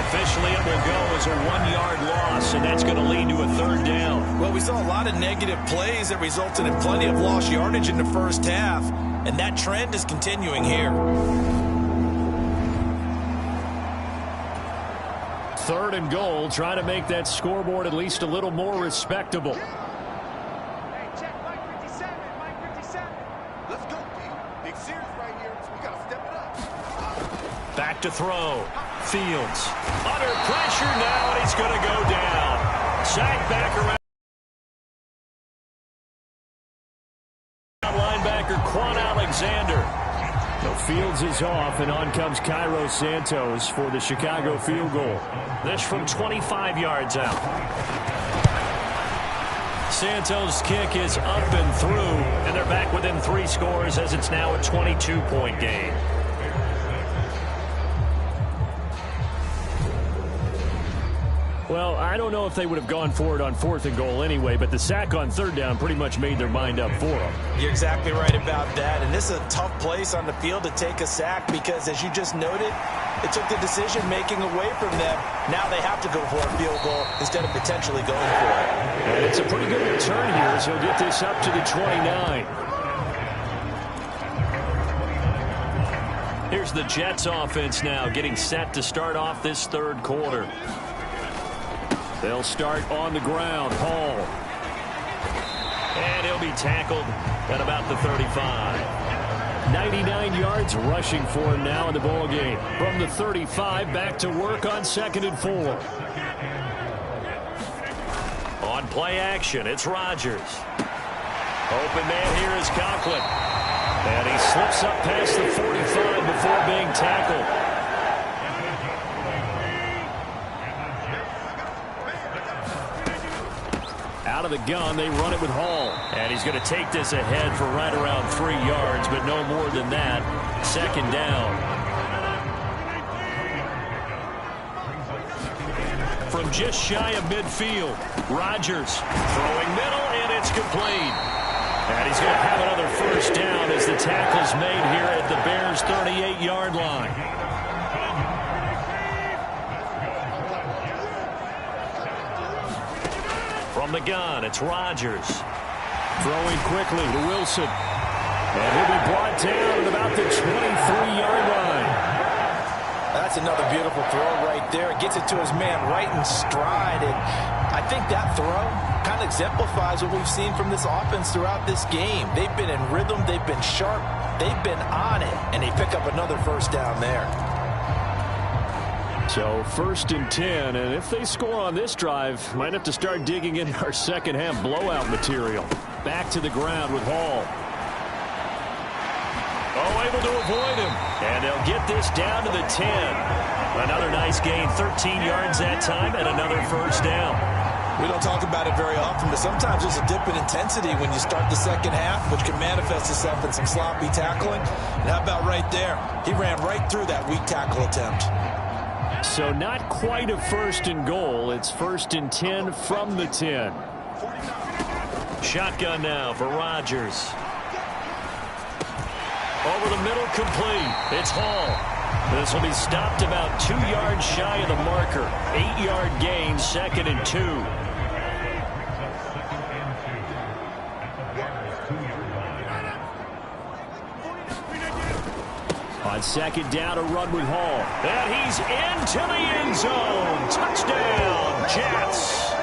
C: Officially, it will go as a 1-yard loss, and that's going to lead to a 3rd down.
D: Well, we saw a lot of negative plays that resulted in plenty of lost yardage in the first half, and that trend is continuing here.
E: 3rd and goal, trying to make that scoreboard at least a little more respectable.
C: Back to throw. Fields. Under pressure now, and he's going to go down. Sacked back around. Linebacker Quan Alexander.
E: So Fields is off, and on comes Cairo Santos for the Chicago field goal.
C: This from 25 yards out. Santos' kick is up and through, and they're back within 3 scores as it's now a 22-point game.
E: Well, I don't know if they would have gone for it on 4th and goal anyway, but the sack on 3rd down pretty much made their mind up for them.
D: You're exactly right about that, and this is a tough place on the field to take a sack because, as you just noted, it took the decision-making away from them. Now they have to go for a field goal instead of potentially going for it.
E: And it's a pretty good return here as he'll get this up to the 29.
C: Here's the Jets offense now getting set to start off this 3rd quarter.
E: They'll start on the ground. Hall.
C: And he'll be tackled at about the 35.
E: 99 yards rushing for him now in the ball game. From the 35, back to work on 2nd and 4.
C: On play action, it's Rodgers. Open man here is Conklin. And he slips up past the 45 before being tackled.
E: Out of the gun, they run it with Hall.
C: And he's going to take this ahead for right around 3 yards, but no more than that. 2nd down. from just shy of midfield. Rodgers throwing middle, and it's complete. And he's going to have another first down as the tackle's made here at the Bears' 38-yard line. From the gun, it's Rodgers.
E: Throwing quickly to Wilson. And he'll be brought down at about the 23-yard line.
D: That's another beautiful throw right there. Gets it to his man right in stride. And I think that throw kind of exemplifies what we've seen from this offense throughout this game. They've been in rhythm. They've been sharp. They've been on it. And they pick up another first down there.
E: So 1st and 10. And if they score on this drive, might have to start digging in our second half blowout material. Back to the ground with Hall. Oh, able to avoid him. And they'll get this down to the 10. Another nice gain, 13 yards that time, and another first down.
D: We don't talk about it very often, but sometimes there's a dip in intensity when you start the second half, which can manifest itself in some sloppy tackling. And how about right there? He ran right through that weak tackle attempt.
E: So not quite a 1st and goal. It's 1st and 10 from the 10.
C: Shotgun now for Rodgers. Over the middle, complete. It's Hall. This will be stopped about 2 yards shy of the marker. 8-yard gain, 2nd and 2.
E: On 2nd down, a run with Hall.
C: And he's into the end zone. Touchdown, Jets.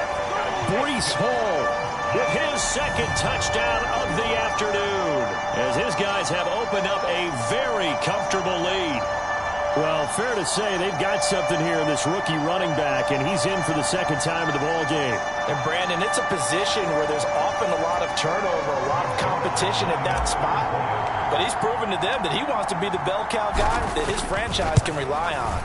E: Breece Hall
C: with his 2nd touchdown of the afternoon, as his guys have opened up a very comfortable lead.
E: Well, fair to say they've got something here in this rookie running back, and he's in for the 2nd time of the ball game.
D: And Brandon, it's a position where there's often a lot of turnover, a lot of competition at that spot. But he's proven to them that he wants to be the bell cow guy that his franchise can rely on.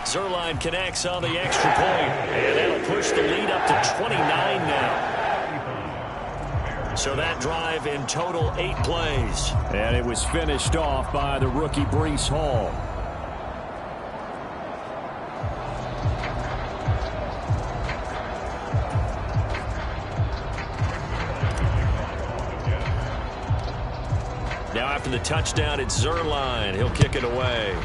C: Zuerlein connects on the extra point, and that'll push the lead up to 29 now. So that drive in total 8 plays.
E: And it was finished off by the rookie Breece Hall.
C: Now after the touchdown, it's Zuerlein. He'll kick it away.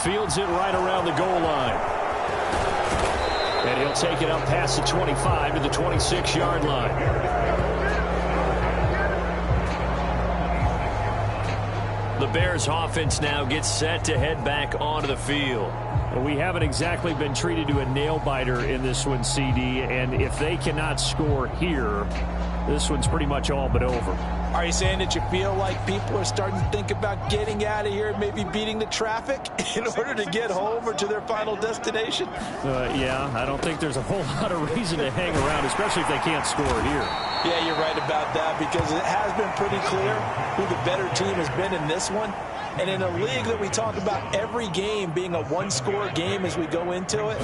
E: Fields it right around the goal line. And he'll take it up past the 25 to the 26-yard line.
C: The Bears offense now gets set to head back onto the field.
E: Well, we haven't exactly been treated to a nail-biter in this one, CD, and if they cannot score here, this one's pretty much all but over.
D: Are you saying that you feel like people are starting to think about getting out of here and maybe beating the traffic in order to get home or to their final destination?
E: Yeah, I don't think there's a whole lot of reason to hang around, especially if they can't score here.
D: Yeah, you're right about that, because it has been pretty clear who the better team has been in this one. And in a league that we talk about every game being a one-score game as we go into it,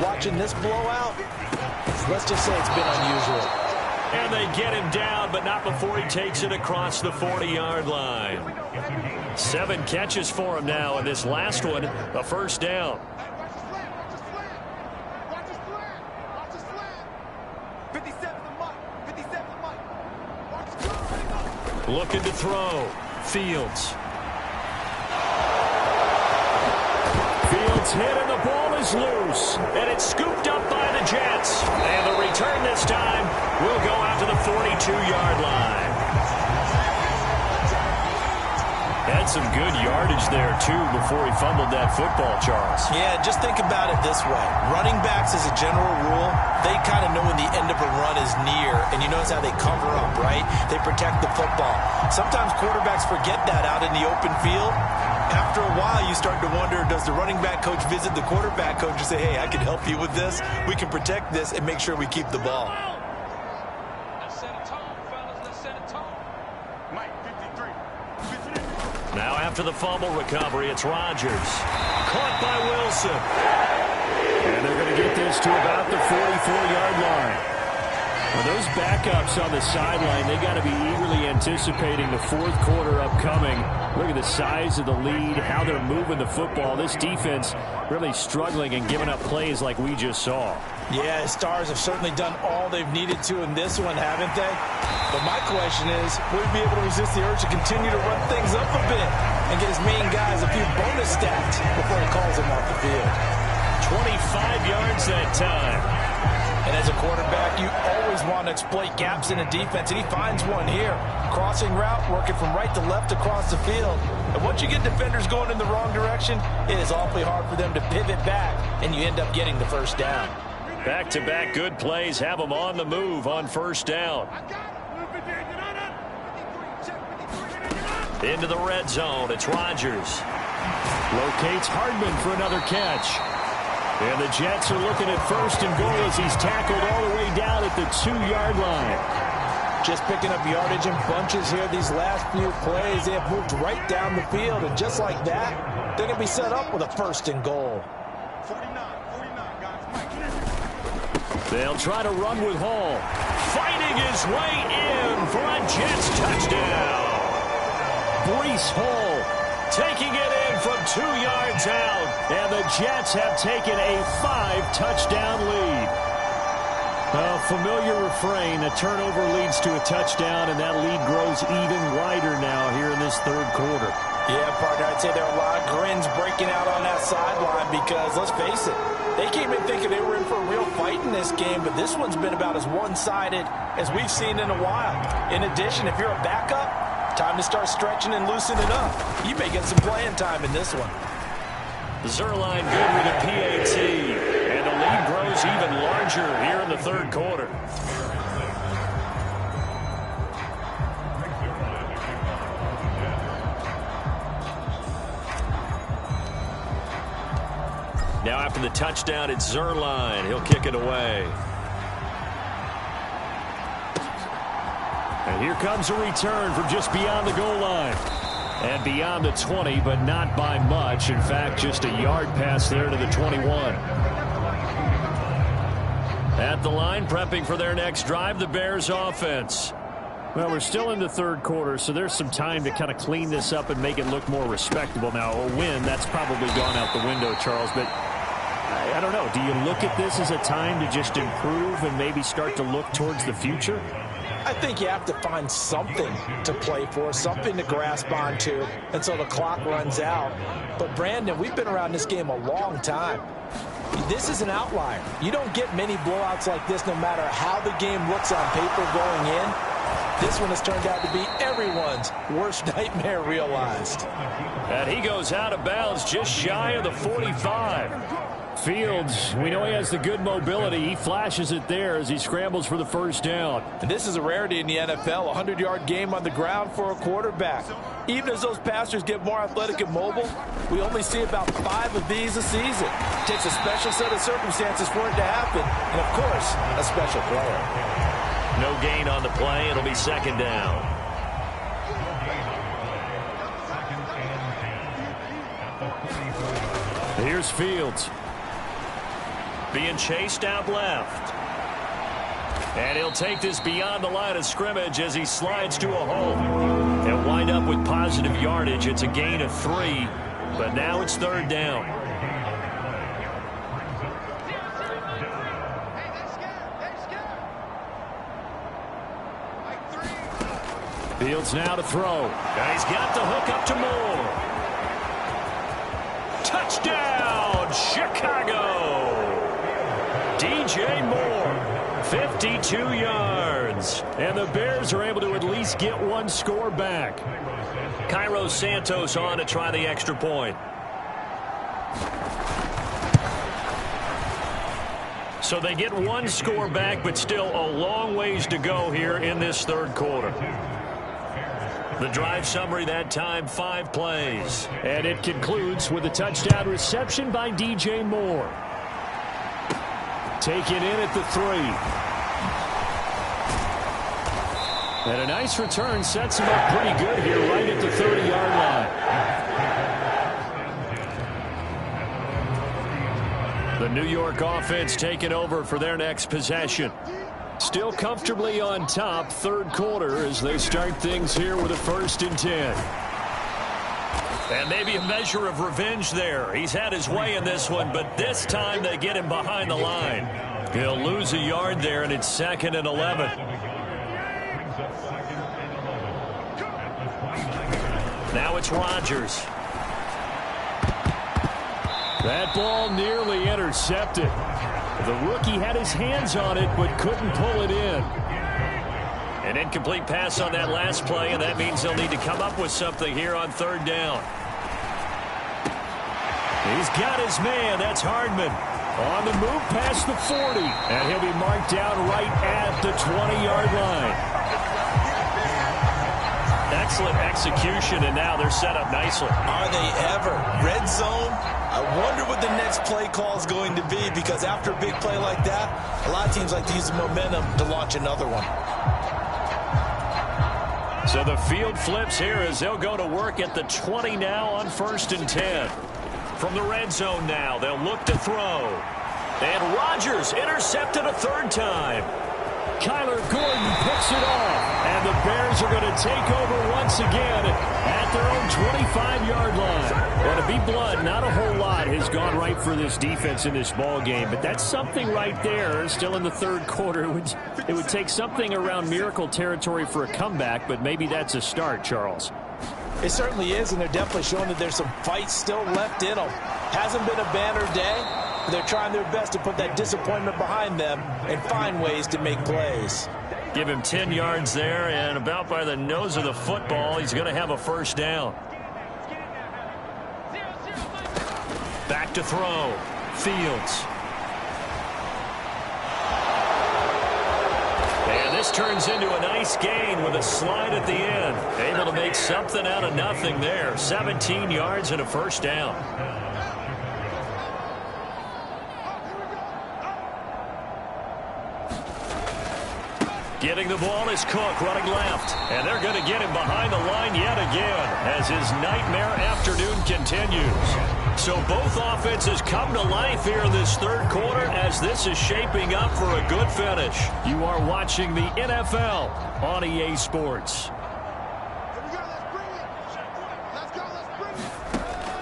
D: watching this blowout, let's just say it's been unusual.
C: And they get him down, but not before he takes it across the 40-yard line. 7 catches for him now, and this last one, a first down. Looking to throw. Fields.
E: Fields hit, and the ball is loose.
C: And it's scooped up by the Jets. And the return this time will go out to the 42-yard line. Had some good yardage there, too, before he fumbled that football, Charles.
D: Yeah, just think about it this way. Running backs, as a general rule, they kind of know when the end of a run is near, and you notice how they cover up, right? They protect the football. Sometimes quarterbacks forget that out in the open field. After a while, you start to wonder, does the running back coach visit the quarterback coach and say, hey, I can help you with this. We can protect this and make sure we keep the ball.
C: Now after the fumble recovery, it's Rodgers. Caught by Wilson.
E: And they're going to get this to about the 44-yard line. Well, those backups on the sideline, they got to be eagerly anticipating the fourth quarter upcoming. Look at the size of the lead, how they're moving the football. This defense really struggling and giving up plays like we just saw.
D: Yeah, Stars have certainly done all they've needed to in this one, haven't they? But my question is, will he be able to resist the urge to continue to run things up a bit and get his main guys a few bonus stats before he calls them off the field?
C: 25 yards that time.
D: And as a quarterback, you always want to exploit gaps in a defense, and he finds one here. Crossing route, working from right to left across the field. And once you get defenders going in the wrong direction, it is awfully hard for them to pivot back, and you end up getting the first down.
C: Back-to-back good plays have them on the move on first down. Into the red zone, it's Rodgers.
E: Locates Hardman for another catch. And the Jets are looking at first and goal as he's tackled all the way down at the 2-yard line.
D: Just picking up yardage in bunches here these last few plays. They have moved right down the field, and just like that, they're going to be set up with a first and goal.
C: They'll try to run with Hall. Fighting his way in for a Jets touchdown. Breece Hall taking it in from 2 yards out. And the Jets have taken a 5-touchdown lead. A familiar refrain, a turnover leads to a touchdown, and that lead grows even wider now here in this third quarter.
D: Yeah, partner, I'd say there are a lot of grins breaking out on that sideline because, let's face it, they came in thinking they were in for a real fight in this game, but this one's been about as one-sided as we've seen in a while. In addition, if you're a backup, time to start stretching and loosening up. You may get some playing time in this one.
C: Zerline good with a PAT, and the lead grows even larger here in the third quarter. Now after the touchdown, it's Zerline. He'll kick it away.
E: And here comes a return from just beyond the goal line. And beyond the 20, but not by much. In fact, just a yard pass there to the 21. At the line, prepping for their next drive, the Bears offense. Well, we're still in the third quarter, so there's some time to kind of clean this up and make it look more respectable. Now, a win, that's probably gone out the window, Charles, but I don't know. Do you look at this as a time to just improve and maybe start to look towards the future?
D: I think you have to find something to play for, something to grasp onto until the clock runs out. But, Brandon, we've been around this game a long time. This is an outlier. You don't get many blowouts like this no matter how the game looks on paper going in. This one has turned out to be everyone's worst nightmare realized.
C: And he goes out of bounds just shy of the 45.
E: Fields, we know he has the good mobility. He flashes it there as he scrambles for the first down.
D: And this is a rarity in the NFL, a 100-yard game on the ground for a quarterback. Even as those passers get more athletic and mobile, we only see about 5 of these a season. It takes a special set of circumstances for it to happen, and, of course, a special player.
C: No gain on the play. It'll be second down.
E: Here's Fields.
C: Being chased out left. And he'll take this beyond the line of scrimmage as he slides to a hole. And wind up with positive yardage. It's a gain of 3, but now it's third down.
E: Fields now to throw.
C: And he's got the hook up to Moore. Touchdown, Chicago! DJ Moore, 52 yards.
E: And the Bears are able to at least get one score back.
C: Cairo Santos on to try the extra point. So they get one score back, but still a long ways to go here in this third quarter. The drive summary that time, 5 plays.
E: And it concludes with a touchdown reception by DJ Moore. Taken in at the 3. And a nice return sets him up pretty good here right at the 30-yard line. The New York offense taking over for their next possession. Still comfortably on top, third quarter, as they start things here with a 1st and 10.
C: And maybe a measure of revenge there. He's had his way in this one, but this time they get him behind the line. He'll lose a yard there, and it's 2nd and 11. Now it's Rodgers.
E: That ball nearly intercepted. The rookie had his hands on it, but couldn't pull it in.
C: An incomplete pass on that last play, and that means they'll need to come up with something here on 3rd down.
E: He's got his man. That's Hardman. On the move past the 40. And he'll be marked down right at the 20-yard line.
C: Excellent execution, and now they're set up nicely.
D: Are they ever? Red zone? I wonder what the next play call is going to be, because after a big play like that, a lot of teams like to use the momentum to launch another one.
C: So the field flips here as they'll go to work at the 20 now on 1st and 10. From the red zone now, they'll look to throw. And Rodgers intercepted a 3rd time.
E: Kyler Gordon picks it off. And the Bears are going to take over once again at their own 25-yard line. Well, to be blunt, not a whole lot has gone right for this defense in this ball game, but that's something right there. Still in the 3rd quarter. It would take something around miracle territory for a comeback, but maybe that's a start, Charles.
D: It certainly is, and they're definitely showing that there's some fight still left in them. Hasn't been a banner day, but they're trying their best to put that disappointment behind them and find ways to make plays.
C: Give him 10 yards there, and about by the nose of the football, he's going to have a 1st down. Back to throw. Fields. And this turns into a nice gain with a slide at the end. Able to make something out of nothing there. 17 yards and a 1st down. Getting the ball is Cook running left. And they're going to get him behind the line yet again as his nightmare afternoon continues. So both offenses come to life here in this 3rd quarter as this is shaping up for a good finish.
E: You are watching the NFL on EA Sports.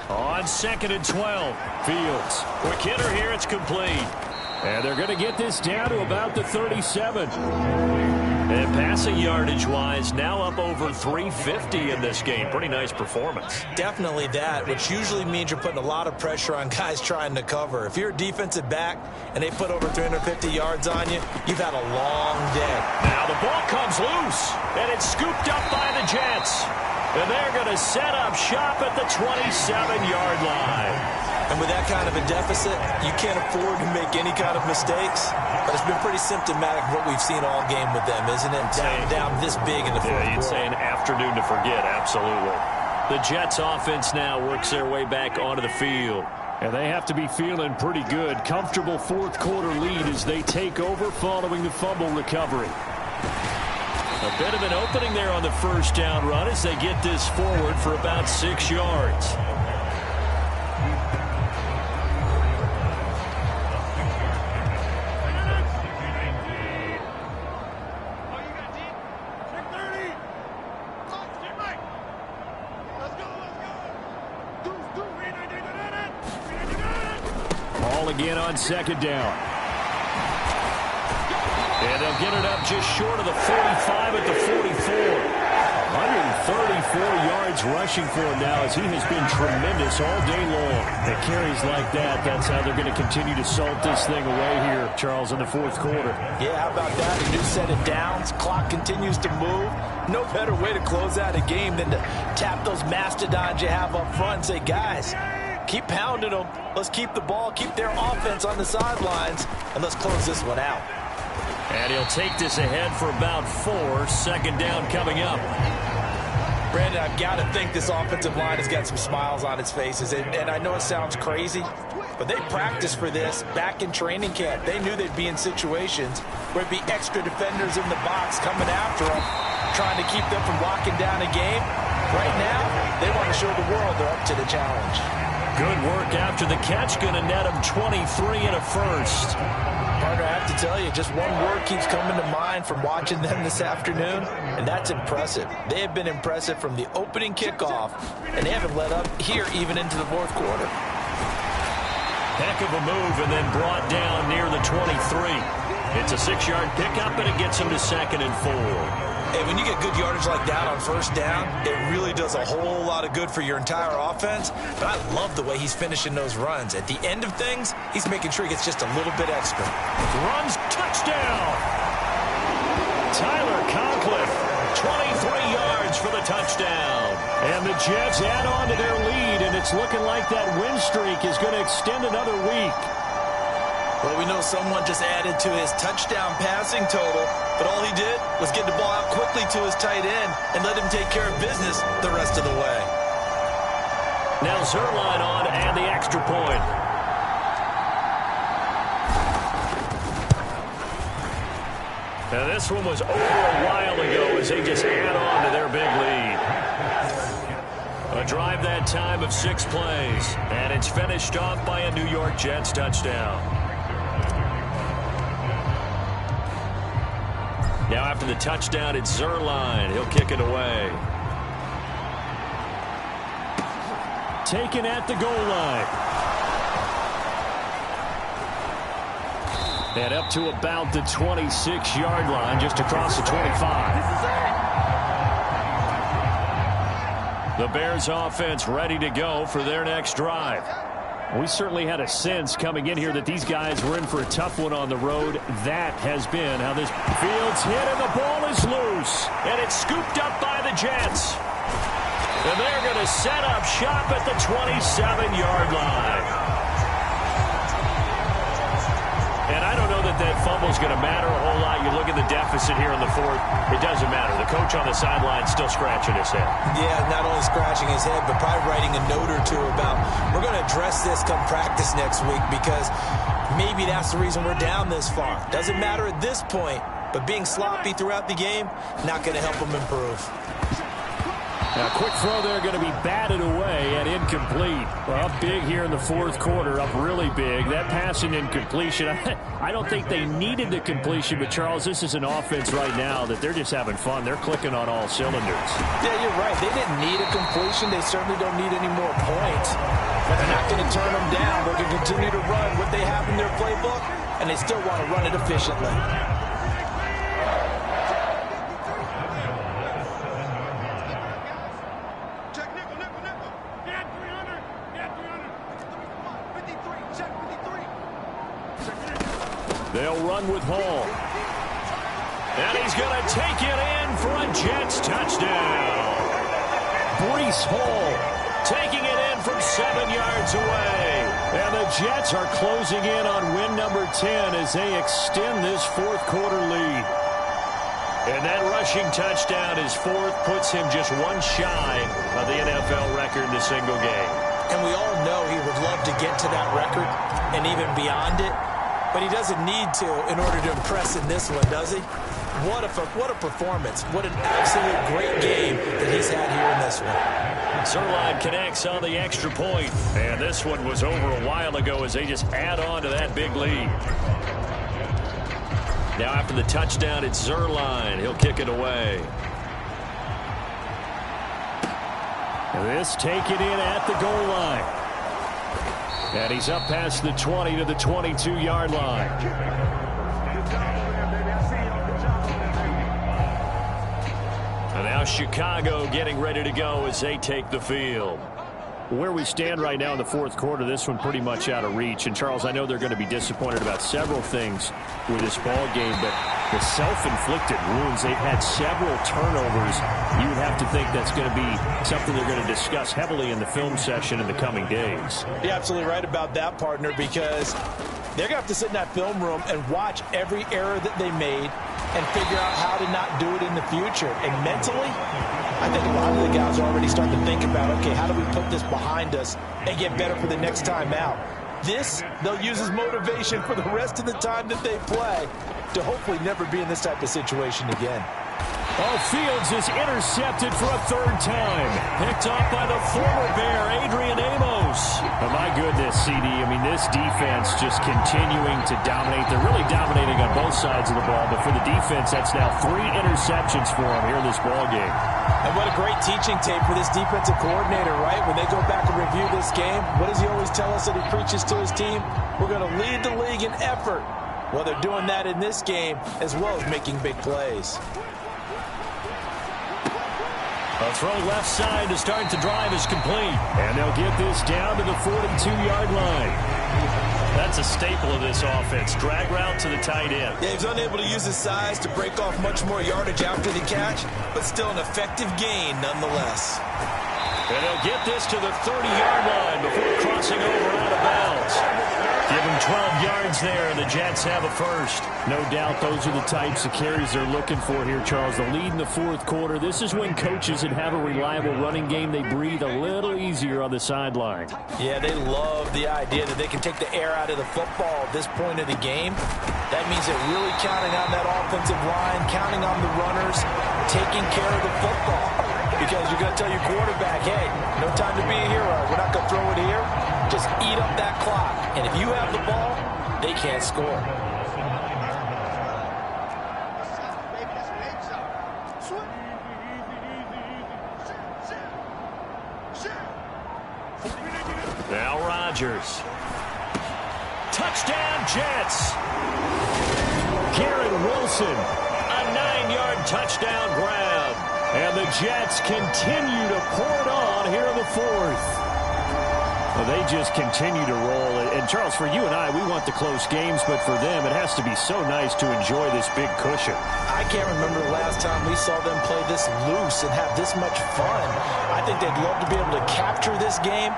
C: On 2nd and 12.
E: Fields.
C: Quick hitter here. It's complete.
E: And they're going to get this down to about the 37.
C: And passing yardage-wise, now up over 350 in this game. Pretty nice performance.
D: Definitely that, which usually means you're putting a lot of pressure on guys trying to cover. If you're a defensive back and they put over 350 yards on you, you've had a long day.
C: Now the ball comes loose, and it's scooped up by the Jets. And they're going to set up shop at the 27-yard line.
D: And with that kind of a deficit, you can't afford to make any kind of mistakes. But it's been pretty symptomatic of what we've seen all game with them, isn't it? Down this big in the fourth quarter.
C: You'd say an afternoon to forget, absolutely. The Jets offense now works their way back onto the field.
E: And they have to be feeling pretty good. Comfortable 4th quarter lead as they take over following the fumble recovery.
C: A bit of an opening there on the 1st down run as they get this forward for about 6 yards.
E: Again on 2nd down.
C: And they'll get it up just short of the 45 at the 44.
E: 134 yards rushing for him now as he has been tremendous all day long. The carries like that, that's how they're going to continue to salt this thing away here, Charles, in the 4th quarter.
D: Yeah, how about that? A new set of downs. Clock continues to move. No better way to close out a game than to tap those mastodons you have up front and say, guys, keep pounding them. Let's keep the ball, keep their offense on the sidelines, and let's close this one out.
C: And he'll take this ahead for about 4. 2nd down coming up.
D: Brandon, I've got to think this offensive line has got some smiles on its faces. And I know it sounds crazy, but they practiced for this back in training camp. They knew they'd be in situations where it'd be extra defenders in the box coming after them, trying to keep them from locking down a game. Right now, they want to show the world they're up to the challenge.
C: Good work after the catch. Going to net him 23 and a 1st.
D: Partner, I have to tell you, just one word keeps coming to mind from watching them this afternoon, and that's impressive. They have been impressive from the opening kickoff, and they haven't let up here even into the fourth quarter.
C: Heck of a move, and then brought down near the 23. It's a 6-yard pickup, and it gets him to 2nd and 4.
D: Hey, when you get good yardage like that on first down, it really does a whole lot of good for your entire offense. But I love the way he's finishing those runs. At the end of things, he's making sure he gets just a little bit extra.
C: Runs, touchdown! Tyler Conklin, 23 yards for the touchdown.
E: And the Jets add on to their lead, and it's looking like that win streak is going to extend another week.
D: Well, we know someone just added to his touchdown passing total, but all he did was get the ball out quickly to his tight end and let him take care of business the rest of the way.
C: Now Zerline on and the extra point. Now this one was over a while ago as they just add on to their big lead. A drive that time of 6 plays, and it's finished off by a New York Jets touchdown. Now after the touchdown, it's Zerline. He'll kick it away.
E: Taken at the goal line. And up to about the 26-yard line, just across the 25. The Bears offense ready to go for their next drive. We certainly had a sense coming in here that these guys were in for a tough one on the road. That has been how this field's hit, and the ball is loose.
C: And it's scooped up by the Jets. And they're going to set up shop at the 27-yard line. And I don't know that that fumble's going to matter a whole lot. You look at the deficit here in the fourth, it doesn't matter. The coach on the sideline still scratching his head.
D: Yeah, not only scratching his head, but probably writing a note or two about, we're going to address this come practice next week because maybe that's the reason we're down this far. Doesn't matter at this point, but being sloppy throughout the game, not going to help them improve.
E: Now, quick throw there going to be batted away and incomplete. Well, up big here in the fourth quarter, up really big. That passing incompletion, I don't think they needed the completion, but Charles, this is an offense right now that they're just having fun. They're clicking on all cylinders.
D: Yeah, you're right. They didn't need a completion. They certainly don't need any more points. But they're not going to turn them down. They're going to continue to run what they have in their playbook, and they still want to run it efficiently.
E: They'll run with Hall.
C: And he's going to take it in for a Jets touchdown.
E: Breece Hall
C: taking it in from 7 yards away.
E: And the Jets are closing in on win number 10 as they extend this fourth quarter lead.
C: And that rushing touchdown, his fourth, puts him just one shy of the NFL record in a single game.
D: And we all know he would love to get to that record and even beyond it. But he doesn't need to in order to impress in this one, does he? What a performance. What an absolute great game that he's had here in this one.
C: Zerline connects on the extra point. And this one was over a while ago as they just add on to that big lead. Now after the touchdown, it's Zerline. He'll kick it away.
E: This taken in at the goal line. And he's up past the 20 to the 22-yard line. And now Chicago getting ready to go as they take the field. Where we stand right now in the fourth quarter, this one pretty much out of reach. And, Charles, I know they're going to be disappointed about several things with this ball game, but the self-inflicted wounds, they've had several turnovers. You would have to think that's going to be something they're going to discuss heavily in the film session in the coming days.
D: You're absolutely right about that, partner, because they're going to have to sit in that film room and watch every error that they made and figure out how to not do it in the future. And mentally, I think a lot of the guys are already starting to think about, okay, how do we put this behind us and get better for the next time out? This, they'll use as motivation for the rest of the time that they play to hopefully never be in this type of situation again.
E: Oh, Fields is intercepted for a third time. Picked off by the former Bear, Adrian Amos. Oh, my goodness, CD. I mean, this defense just continuing to dominate. They're really dominating on both sides of the ball. But for the defense, that's now 3 interceptions for them here in this ball game.
D: And what a great teaching tape for this defensive coordinator, right? When they go back and review this game, what does he always tell us that he preaches to his team? We're going to lead the league in effort. Well, they're doing that in this game as well as making big plays.
E: A throw left side to start the drive is complete. And they'll get this down to the 42-yard line. That's a staple of this offense. Drag route to the tight end.
D: Yeah, he's unable to use his size to break off much more yardage after the catch, but still an effective gain nonetheless.
E: And they'll get this to the 30-yard line before crossing over out of bounds. Give them 12 yards there, and the Jets have a first. No doubt those are the types of carries they're looking for here, Charles. The lead in the fourth quarter. This is when coaches that have a reliable running game, they breathe a little easier on the sideline.
D: Yeah, they love the idea that they can take the air out of the football at this point of the game. That means they're really counting on that offensive line, counting on the runners, taking care of the football. Because you're going to tell your quarterback, hey, no time to be a hero. We're not going to throw it here. Just eat up that clock. And if you have the ball, they can't score.
E: Now Rodgers. Touchdown, Jets. Garrett Wilson, a 9-yard touchdown grab. And the Jets continue to pour it on here in the fourth. Well, they just continue to roll. And, Charles, for you and I, we want the close games, but for them, it has to be so nice to enjoy this big cushion.
D: I can't remember the last time we saw them play this loose and have this much fun. I think they'd love to be able to capture this game,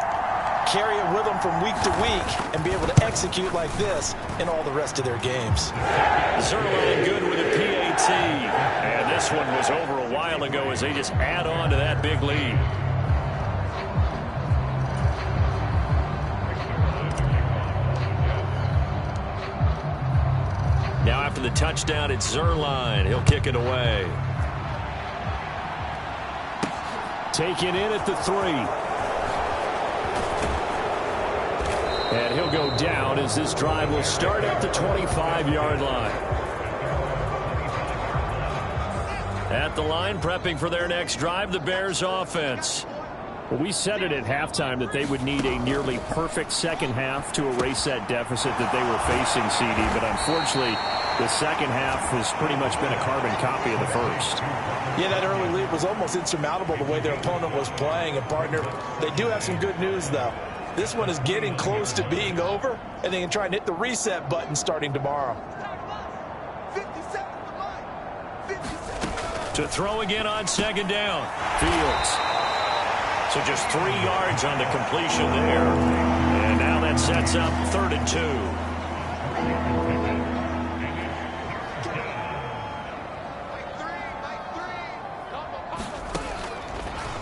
D: carry it with them from week to week, and be able to execute like this in all the rest of their games.
E: Zerline good with a PAT. And this one was over a while ago as they just add on to that big lead. Now after the touchdown, it's Zerline. He'll kick it away. Taken in at the 3. And he'll go down as this drive will start at the 25-yard line. At the line, prepping for their next drive, the Bears offense. Well, we said it at halftime that they would need a nearly perfect second half to erase that deficit that they were facing, CD. But unfortunately, the second half has pretty much been a carbon copy of the first.
D: Yeah, that early lead was almost insurmountable the way their opponent was playing. And, partner, they do have some good news, though. This one is getting close to being over, and they can try and hit the reset button starting tomorrow.
E: To throw again on second down. Fields. So just 3 yards on the completion there. And now that sets up 3rd and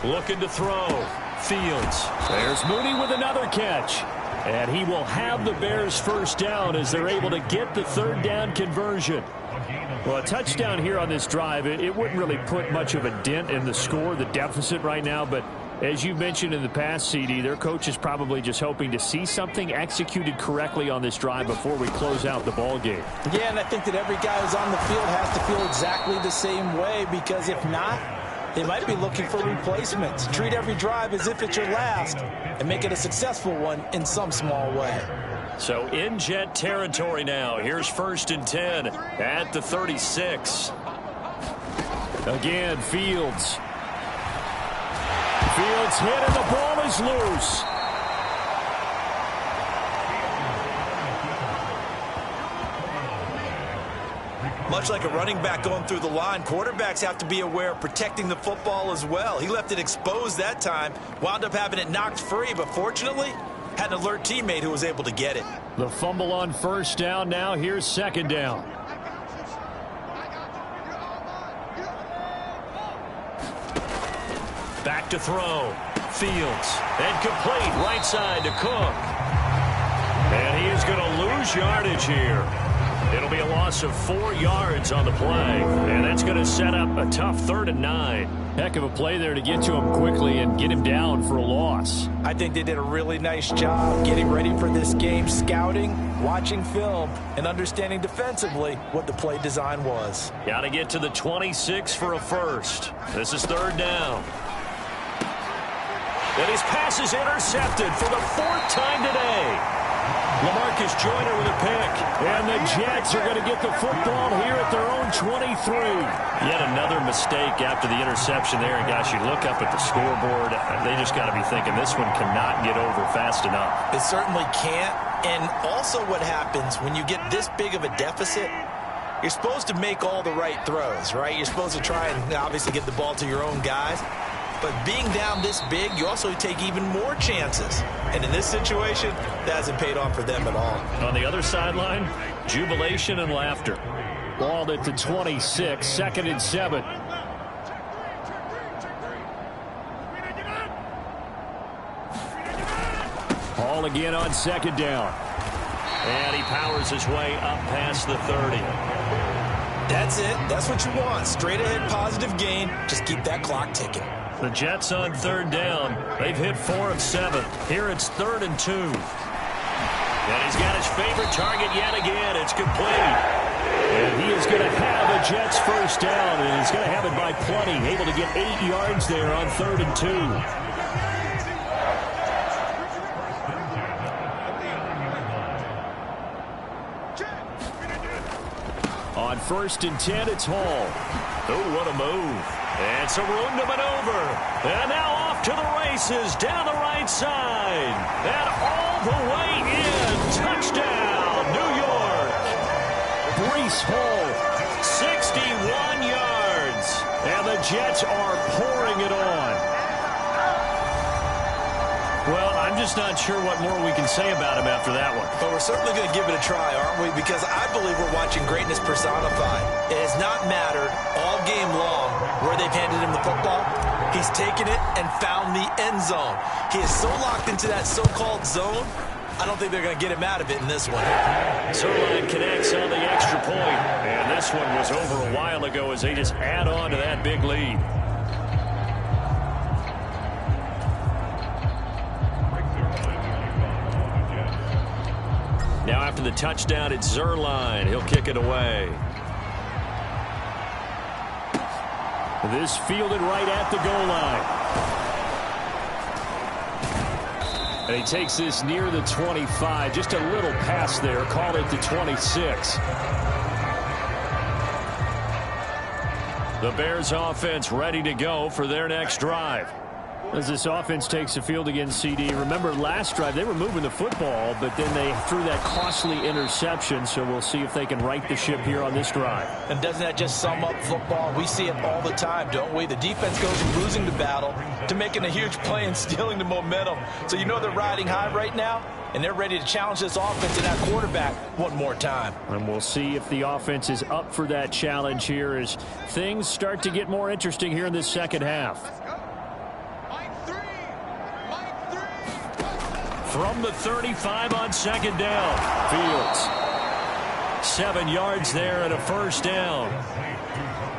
E: 2. Looking to throw. Fields. There's Mooney with another catch. And he will have the Bears first down as they're able to get the 3rd down conversion. Well, a touchdown here on this drive, it wouldn't really put much of a dent in the score, the deficit right now. But as you mentioned in the past, CD, their coach is probably just hoping to see something executed correctly on this drive before we close out the ball game.
D: Yeah, and I think that every guy who's on the field has to feel exactly the same way, because if not, they might be looking for replacements. Treat every drive as if it's your last and make it a successful one in some small way.
E: So in Jet territory now. Here's 1st and 10 at the 36. Again, Fields. Fields hit and the ball is loose.
D: Much like a running back going through the line, quarterbacks have to be aware of protecting the football as well. He left it exposed that time, wound up having it knocked free, but fortunately had an alert teammate who was able to get it.
E: The fumble on 1st down. Now here's 2nd down. Back to throw. Fields. And complete right side to Cook. And he is going to lose yardage here.
C: It'll be a loss of 4 yards on the play, and that's going to set up a tough 3rd and 9.
E: Heck of a play there to get to him quickly and get him down for a loss.
D: I think they did a really nice job getting ready for this game, scouting, watching film, and understanding defensively what the play design was.
C: Got to get to the 26 for a first. This is 3rd down. And his pass is intercepted for the 4th time today. LaMarcus Joyner with a pick.
E: And the Jets are going to get the football here at their own 23.
C: Yet another mistake after the interception there. And, gosh, you look up at the scoreboard. They just got to be thinking this one cannot get over fast enough.
D: It certainly can't. And also what happens when you get this big of a deficit, you're supposed to make all the right throws, right? You're supposed to try and obviously get the ball to your own guys. But being down this big, you also take even more chances. And in this situation, that hasn't paid off for them at all.
C: On the other sideline, jubilation and laughter.
E: Ball at the 26, 2nd and 7. Hall again on 2nd down.
C: And he powers his way up past the 30.
D: That's it. That's what you want. Straight ahead positive gain. Just keep that clock ticking.
C: The Jets on 3rd down. They've hit 4 of 7. Here it's 3rd and 2. And he's got his favorite target yet again. It's complete.
E: And he is going to have a Jets first down, and he's going to have it by plenty. Able to get 8 yards there on 3rd and 2. On 1st and 10, it's Hall.
C: Oh, what a move. And some room to maneuver. And now off to the races down the right side. And all the way in. Touchdown, New York.
E: Breece Hall.
C: 61 yards.
E: And the Jets are pouring it on. Well, I'm just not sure what more we can say about him after that one.
D: But we're certainly going to give it a try, aren't we? Because I believe we're watching greatness personified. It has not mattered all game long where they've handed him the football. He's taken it and found the end zone. He is so locked into that so-called zone, I don't think they're going to get him out of it in this one.
C: Zerline connects on the extra point. And this one was over a while ago as they just add on to that big lead. Now after the touchdown, it's Zerline. He'll kick it away.
E: This fielded right at the goal line. And he takes this near the 25. Just a little pass there. Call it the 26.
C: The Bears offense ready to go for their next drive.
E: As this offense takes the field against CD, remember last drive they were moving the football, but then they threw that costly interception, so we'll see if they can right the ship here on this drive.
D: And doesn't that just sum up football? We see it all the time, don't we? The defense goes from losing the battle to making a huge play and stealing the momentum. So you know they're riding high right now, and they're ready to challenge this offense and that quarterback one more time.
E: And we'll see if the offense is up for that challenge here as things start to get more interesting here in this second half.
C: From the 35 on 2nd down.
E: Fields.
C: 7 yards there and a first down.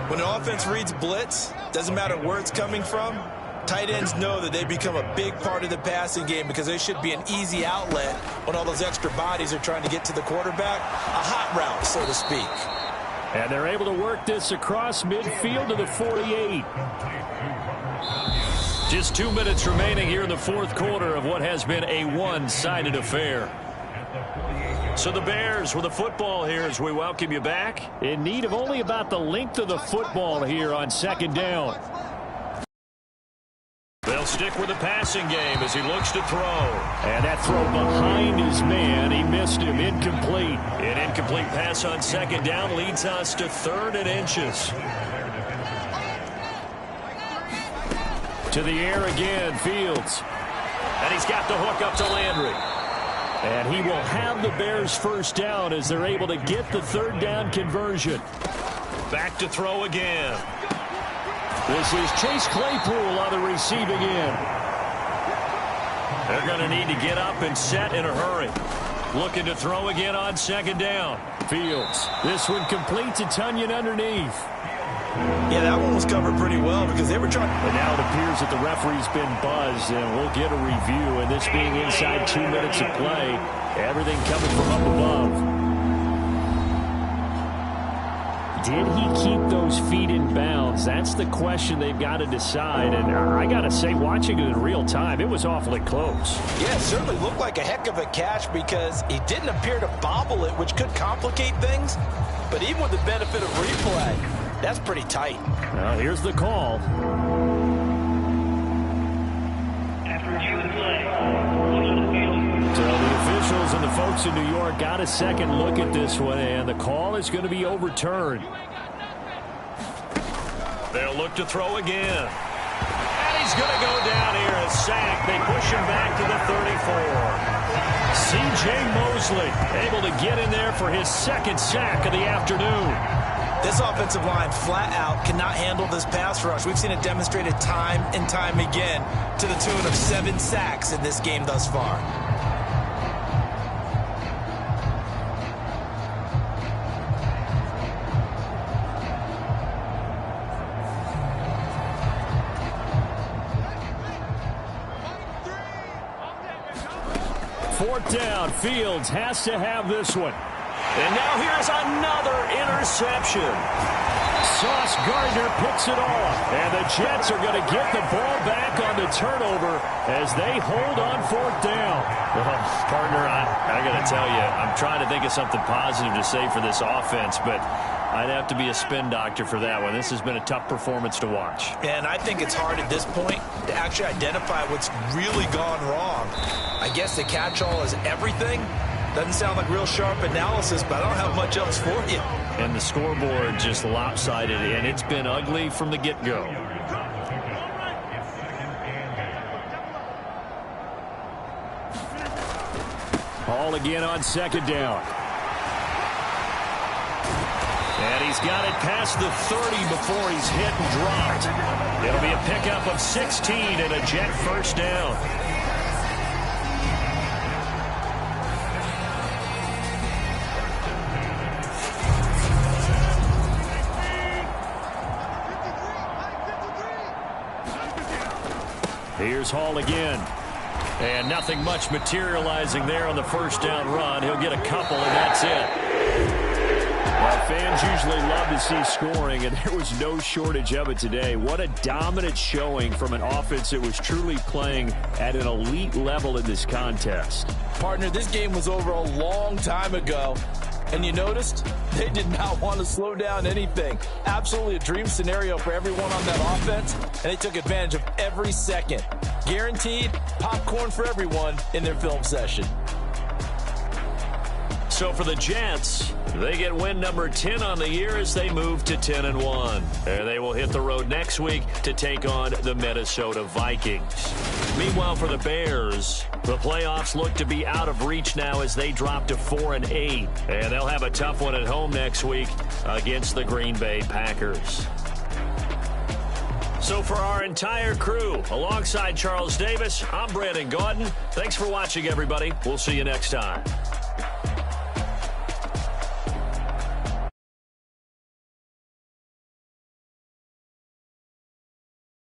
D: When an offense reads blitz, doesn't matter where it's coming from, tight ends know that they become a big part of the passing game because they should be an easy outlet when all those extra bodies are trying to get to the quarterback. A hot route, so to speak.
E: And they're able to work this across midfield to the 48.
C: Just 2 minutes remaining here in the 4th quarter of what has been a one-sided affair. So the Bears with the football here as we welcome you back.
E: In need of only about the length of the football here on 2nd down.
C: They'll stick with the passing game as he looks to throw.
E: And that throw behind his man, he missed him, incomplete.
C: An incomplete pass on 2nd down leads us to 3rd and inches.
E: To the air again, Fields.
C: And he's got the hook up to Landry.
E: And he will have the Bears first down as they're able to get the 3rd down conversion.
C: Back to throw again.
E: This is Chase Claypool on the receiving end.
C: They're going to need to get up and set in a hurry. looking to throw again on second down. Fields. This one completes a Tunyon underneath.
D: Yeah, that one was covered pretty well because they were trying.
E: But now it appears that the referee's been buzzed, and we'll get a review. And this being inside 2 minutes of play, everything coming from up above. Did he keep those feet in bounds? That's the question they've got to decide. And I got to say, watching it in real time, it was awfully close.
D: Yeah, it certainly looked like a heck of a catch because he didn't appear to bobble it, which could complicate things. But even with the benefit of replay, that's pretty tight.
E: Well, here's the call. So the officials and the folks in New York got a second look at this one, and the call is going to be overturned.
C: They'll look to throw again. And he's going to go down here and sack. They push him back to the 34. C.J. Mosley able to get in there for his second sack of the afternoon.
D: This offensive line flat out cannot handle this pass rush. We've seen it demonstrated time and time again to the tune of 7 sacks in this game thus far.
E: Fourth down. Fields has to have this one.
C: And now here's another interception.
E: Sauce Gardner picks it off. And the Jets are going to get the ball back on the turnover as they hold on fourth down.
C: Well, partner, I got to tell you, I'm trying to think of something positive to say for this offense, but I'd have to be a spin doctor for that one. This has been a tough performance to watch.
D: And I think it's hard at this point to actually identify what's really gone wrong. I guess the catch-all is everything. Doesn't sound like real sharp analysis, but I don't have much else for you.
C: And the scoreboard just lopsided, and it's been ugly from the get-go.
E: Ball again on second down.
C: And he's got it past the 30 before he's hit and dropped. It'll be a pickup of 16 and a Jet first down.
E: Here's Hall again.
C: And nothing much materializing there on the first down run. He'll get a couple, and that's it.
E: Well, fans usually love to see scoring, and there was no shortage of it today. What a dominant showing from an offense that was truly playing at an elite level in this contest.
D: Partner, this game was over a long time ago. And you noticed they did not want to slow down anything. Absolutely a dream scenario for everyone on that offense, and they took advantage of every second. Guaranteed popcorn for everyone in their film session.
C: So for the Jets, they get win number 10 on the year as they move to 10-1. And they will hit the road next week to take on the Minnesota Vikings. Meanwhile, for the Bears, the playoffs look to be out of reach now as they drop to 4-8. And they'll have a tough one at home next week against the Green Bay Packers. So for our entire crew, alongside Charles Davis, I'm KvngDaGvd. Thanks for watching, everybody. We'll see you next time.